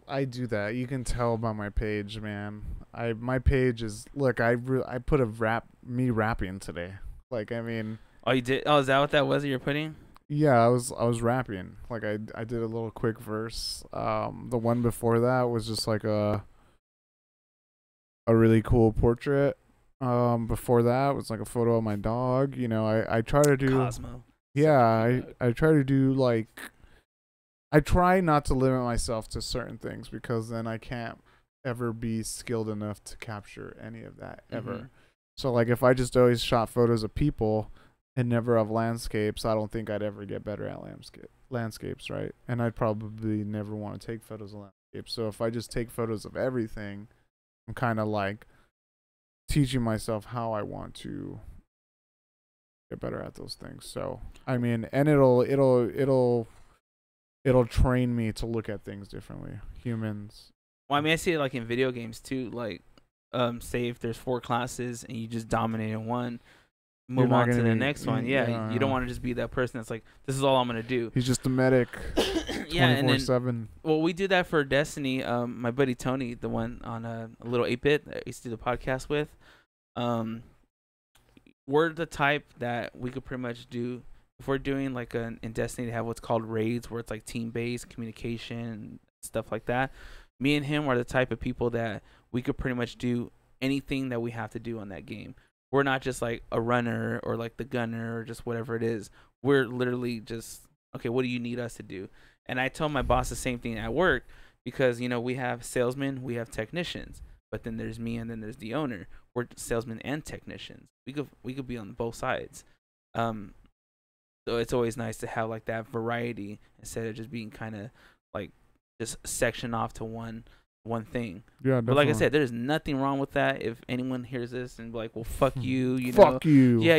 I do that. You can tell by my page, man. My page is, look. I put me rapping today. Like, I mean. Oh, you did? Oh, is that what that was that you're putting? Yeah, I was rapping. Like, I did a little quick verse. The one before that was just like a really cool portrait. Before that was like a photo of my dog. I try to do Cosmo. Yeah, I try to do like, I try not to limit myself to certain things, because then I can't ever be skilled enough to capture any of that ever. Mm-hmm. So like, if I just always shot photos of people and never of landscapes, I don't think I'd ever get better at landscapes, right? And I'd probably never want to take photos of landscapes. So if I just take photos of everything, I'm kind of like teaching myself how I want to get better at those things. So I mean, and it'll train me to look at things differently. Humans. Well, I mean, I see it like in video games too. Like, say if there's 4 classes and you just dominate in one, move on to the next one. Yeah, you don't want to just be that person that's like, this is all I'm gonna do. He's just a medic. Yeah, and then 24/7. Well, we do that for Destiny. My buddy Tony, the one on a little 8-bit that I used to do the podcast with, we're the type that we could pretty much do if we're doing like in Destiny. They have what's called raids, where it's like team-based communication and stuff like that. Me and him are the type of people that we could pretty much do anything that we have to do on that game. We're not just like a runner or like the gunner or just whatever it is. We're literally just, okay, what do you need us to do? And I told my boss the same thing at work, because we have salesmen, we have technicians, but then there's me and then there's the owner. We're salesmen and technicians. We could be on both sides. So it's always nice to have like that variety instead of just being kind of like just sectioned off to one thing. Yeah, but like I said, there's nothing wrong with that. If anyone hears this and be like, well, fuck you, fuck you. Yeah,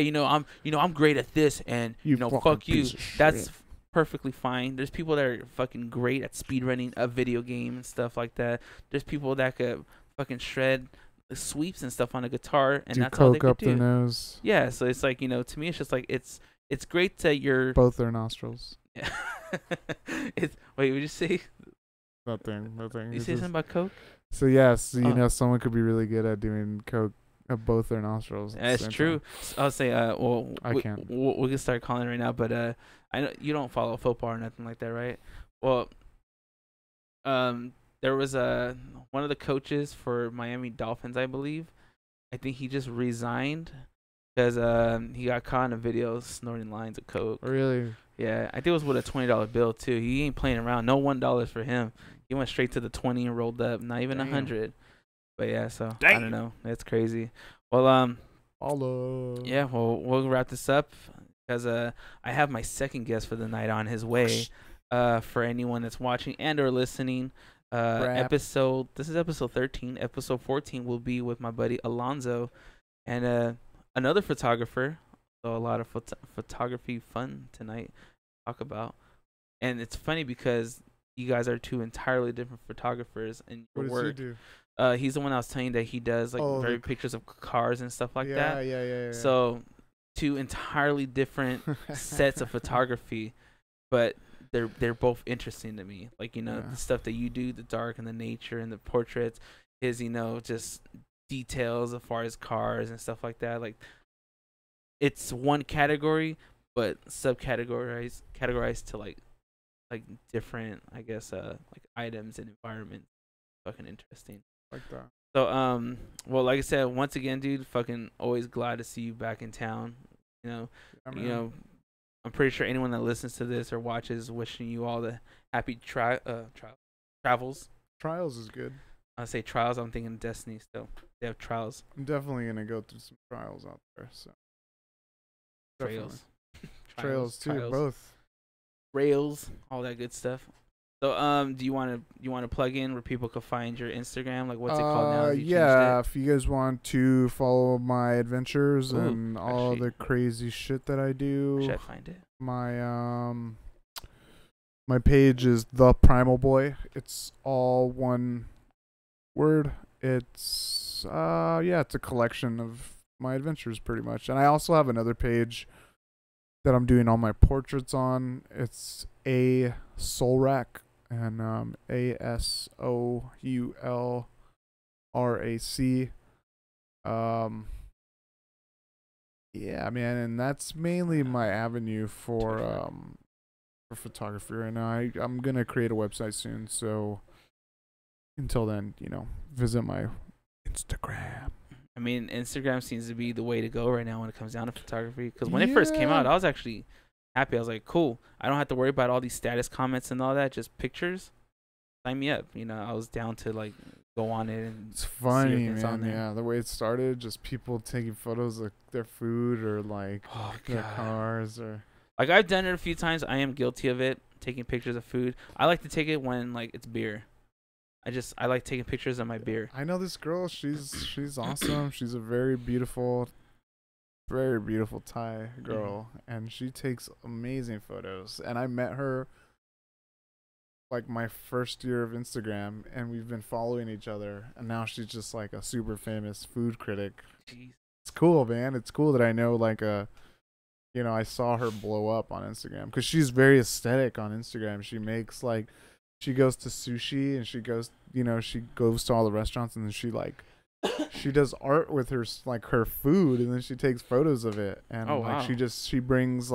I'm great at this, and fuck you. That's perfectly fine. There's people that are fucking great at speedrunning a video game and stuff like that. There's people that could fucking shred sweeps and stuff on a guitar, and do that's all they coke could up do. their nose. Yeah, so it's like, to me, it's just like it's great that you're both their nostrils. Yeah. Wait, would you say? Nothing. You say something about coke? So yes, someone could be really good at doing coke At both their nostrils. At the That's same true. time. I'll say, well, I can't. we can start calling it right now, but I know you don't follow football or nothing like that, right? Well, there was one of the coaches for Miami Dolphins, I believe. I think he just resigned because he got caught in a video snorting lines of coke. Really? Yeah, I think it was with a $20 bill too. He ain't playing around. No $1 for him. He went straight to the 20 and rolled up. Not even 100. But yeah, so I don't know. That's crazy. Well, Hello. yeah. Well, we'll wrap this up because I have my second guest for the night on his way. For anyone that's watching and or listening, this is episode 13. Episode 14 will be with my buddy Alonzo and another photographer. So a lot of photography fun tonight to talk about. And it's funny because you guys are two entirely different photographers in your work. What does he do? He's the one I was telling you that he does like pictures of cars and stuff like that. Yeah. So two entirely different sets of photography, but they're both interesting to me. Like, the stuff that you do, the dark and the nature and the portraits, is just details as far as cars and stuff like that. Like, it's one category, but categorized to like different, I guess, like items and environments. Fucking interesting. Like that. So well, like I said, once again, dude, fucking always glad to see you back in town. I'm pretty sure anyone that listens to this or watches wishing you all the happy travels. Trials is good. I say trials, I'm thinking Destiny still. They have trials. I'm definitely gonna go through some trials out there. So trails too, trials. both. Rails, all that good stuff. So do you want to plug in where people can find your Instagram? Like, what's it called now? Yeah, if you guys want to follow my adventures and all the crazy shit that I do, should I find it? My page is The Primal Boy. It's all one word. It's it's a collection of my adventures pretty much. And I also have another page that I'm doing all my portraits on. It's A Soul Rack, and ASOULRAC. Yeah, man, and that's mainly my avenue for photography right now. I'm gonna create a website soon, so until then, visit my Instagram. I mean, Instagram seems to be the way to go right now when it comes down to photography. Because when it first came out, I was actually happy. I was like, cool. I don't have to worry about all these status comments and all that. Just pictures. Sign me up. I was down to like go on it and. It's funny, man. Yeah, the way it started, just people taking photos of their food or like their cars or. Like, I've done it a few times. I am guilty of it, taking pictures of food. I like to take it when like it's beer. I like taking pictures of my beer. I know this girl. She's awesome. She's a very beautiful Thai girl, and she takes amazing photos. And I met her like my first year of Instagram, and we've been following each other. And now she's just like a super famous food critic. Jeez. It's cool, man. It's cool that I know like I saw her blow up on Instagram because she's very aesthetic on Instagram. She makes like. She goes to sushi and she goes to all the restaurants, and then she does art with her food, and then she takes photos of it. And wow. she brings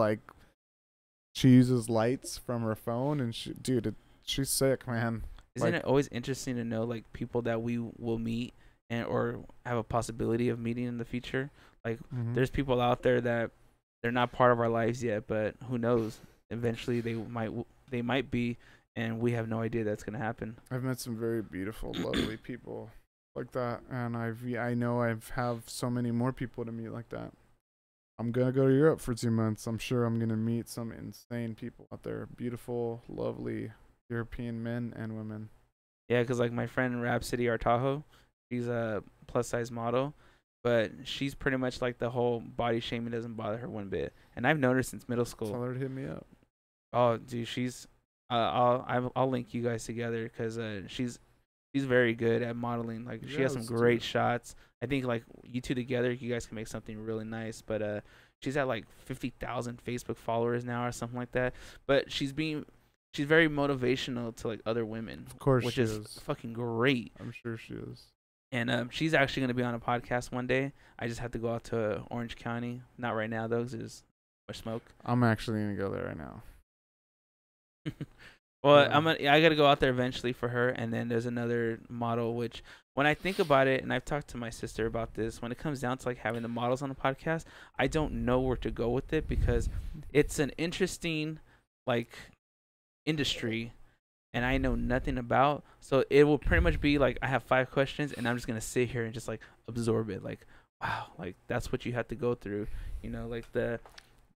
she uses lights from her phone, and she's sick, man. Isn't it always interesting to know like people that we will meet and or have a possibility of meeting in the future? Like there's people out there that they're not part of our lives yet, but who knows? Eventually they might be. And we have no idea that's gonna happen. I've met some very beautiful, lovely people like that, and I know have so many more people to meet like that. I'm gonna go to Europe for 2 months. I'm sure I'm gonna meet some insane people out there. Beautiful, lovely European men and women. Yeah, because like my friend Rhapsody Artajo, she's a plus size model, but she's pretty much like the whole body shaming doesn't bother her one bit. And I've known her since middle school. Tell her to hit me up. Oh, dude, she's. I'll link you guys together because she's very good at modeling. Like she has some great shots. I think like you two together, you guys can make something really nice. But she's at like 50,000 Facebook followers now or something like that. But she's very motivational to like other women. Of course, which is fucking great. I'm sure she is. And she's actually going to be on a podcast one day. I just have to go out to Orange County. Not right now, though, because there's much smoke. I'm actually going to go there right now. Well, Yeah. I got to go out there eventually for her. And then there's another model, which when I think about it, and I've talked to my sister about this, when it comes down to like having the models on the podcast, I don't know where to go with it because it's an interesting like industry and I know nothing about. So it will pretty much be like I have 5 questions and I'm just gonna sit here and just like absorb it. Like, wow, like that's what you have to go through. You know, like the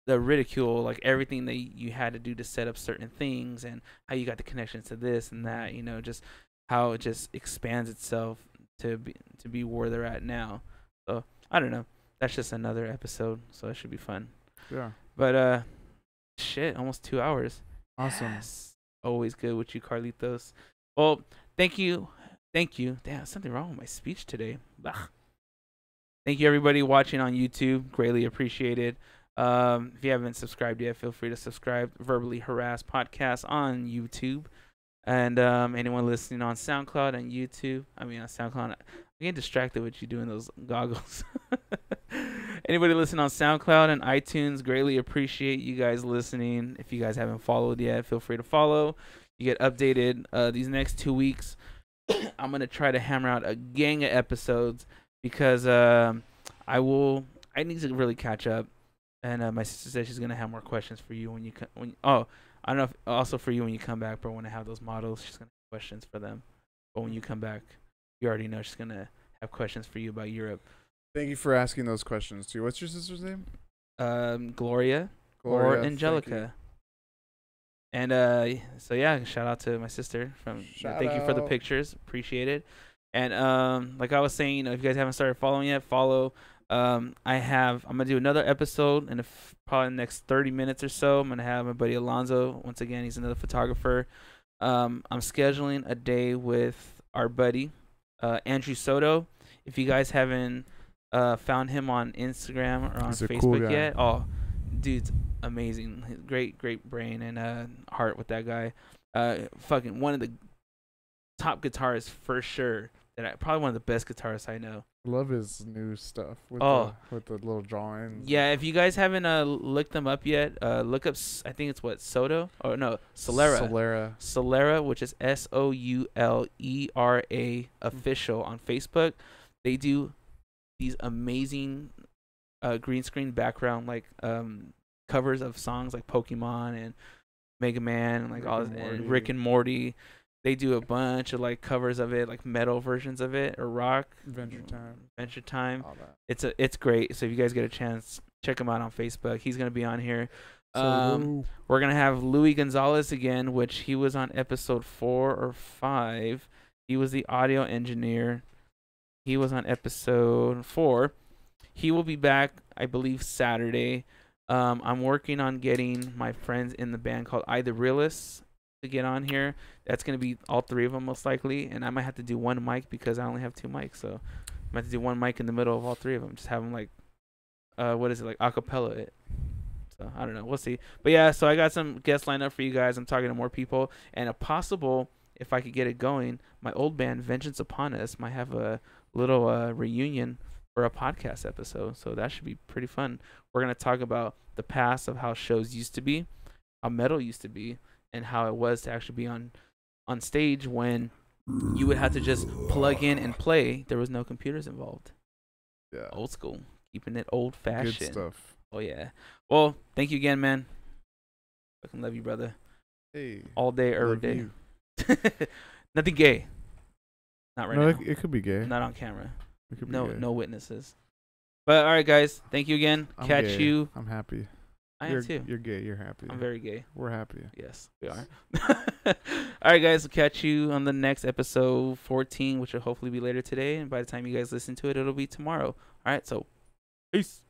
ridicule, like everything that you had to do to set up certain things and how you got the connections to this and that. You know, just how it just expands itself to be where they're at now. So I don't know. That's just another episode. So it should be fun. Yeah. But shit, almost 2 hours. Awesome. Yes. Always good with you, Carlitos. Well, thank you. Thank you. Damn, something wrong with my speech today. Blah. Thank you, everybody watching on YouTube. Greatly appreciated. If you haven't subscribed yet, feel free to subscribe. Verbally Harassed Podcast on YouTube. And anyone listening on SoundCloud and YouTube. I mean, on SoundCloud. I'm getting distracted with you doing those goggles. Anybody listening on SoundCloud and iTunes, greatly appreciate you guys listening. If you guys haven't followed yet, feel free to follow. You get updated these next 2 weeks. I'm going to try to hammer out a gang of episodes because I need to really catch up. And my sister said she's going to have more questions for you when you I don't know if also for you when you come back, but when I have those models, she's going to have questions for them. But when you come back, you already know she's going to have questions for you about Europe. Thank you for asking those questions too. What's your sister's name? Gloria or Angelica. And so yeah, shout out to my sister thank you for the pictures. Appreciate it. And like I was saying, if you guys haven't started following yet, follow. I'm gonna do another episode in probably the next 30 minutes or so. I'm gonna have my buddy Alonzo. Once again, he's another photographer. I'm scheduling a day with our buddy Andrew Soto. If you guys haven't found him on Instagram or on Facebook cool yet, oh, dude's amazing. Great brain and heart with that guy. Fucking one of the top guitarists for sure. Probably one of the best guitarists I know. Love his new stuff with the little drawings. Yeah, if you guys haven't looked them up yet, look up. I think it's Soto. Oh no, Solera, which is Soulera official on Facebook. They do these amazing green screen background like covers of songs like Pokemon and Mega Man and like and Rick and Morty. They do a bunch of like covers of it, like metal versions of it or rock. Adventure Time. It's great. So if you guys get a chance, check him out on Facebook. He's gonna be on here. We're gonna have Louis Gonzalez again, which he was on episode 4 or 5. He was the audio engineer. He was on episode 4. He will be back, I believe, Saturday. I'm working on getting my friends in the band called I the Realists to get on here. That's going to be all 3 of them most likely. And I might have to do one mic because I only have 2 mics. So I might have to do one mic in the middle of all 3 of them. Just have them like, like acapella it. So I don't know. We'll see. But yeah, so I got some guests lined up for you guys. I'm talking to more people. And a possible, if I could get it going, my old band, Vengeance Upon Us, might have a little reunion for a podcast episode. So that should be pretty fun. We're going to talk about the past of how shows used to be, how metal used to be, and how it was to actually be on stage when you would have to just plug in and play. There was no computers involved. Yeah. Old school. Keeping it old fashioned. Good stuff. Oh yeah. Well, thank you again, man. Fucking love you, brother. Hey. All day, every day. Nothing gay. Not right now. It could be gay. Not on camera. It could be gay. No witnesses. But all right, guys. Thank you again. Catch you. I'm happy. I am too. You're gay. You're happy. I'm very gay. We're happy. Yes, we are. All right, guys. We'll catch you on the next episode 14, which will hopefully be later today. And by the time you guys listen to it, it'll be tomorrow. All right, so peace.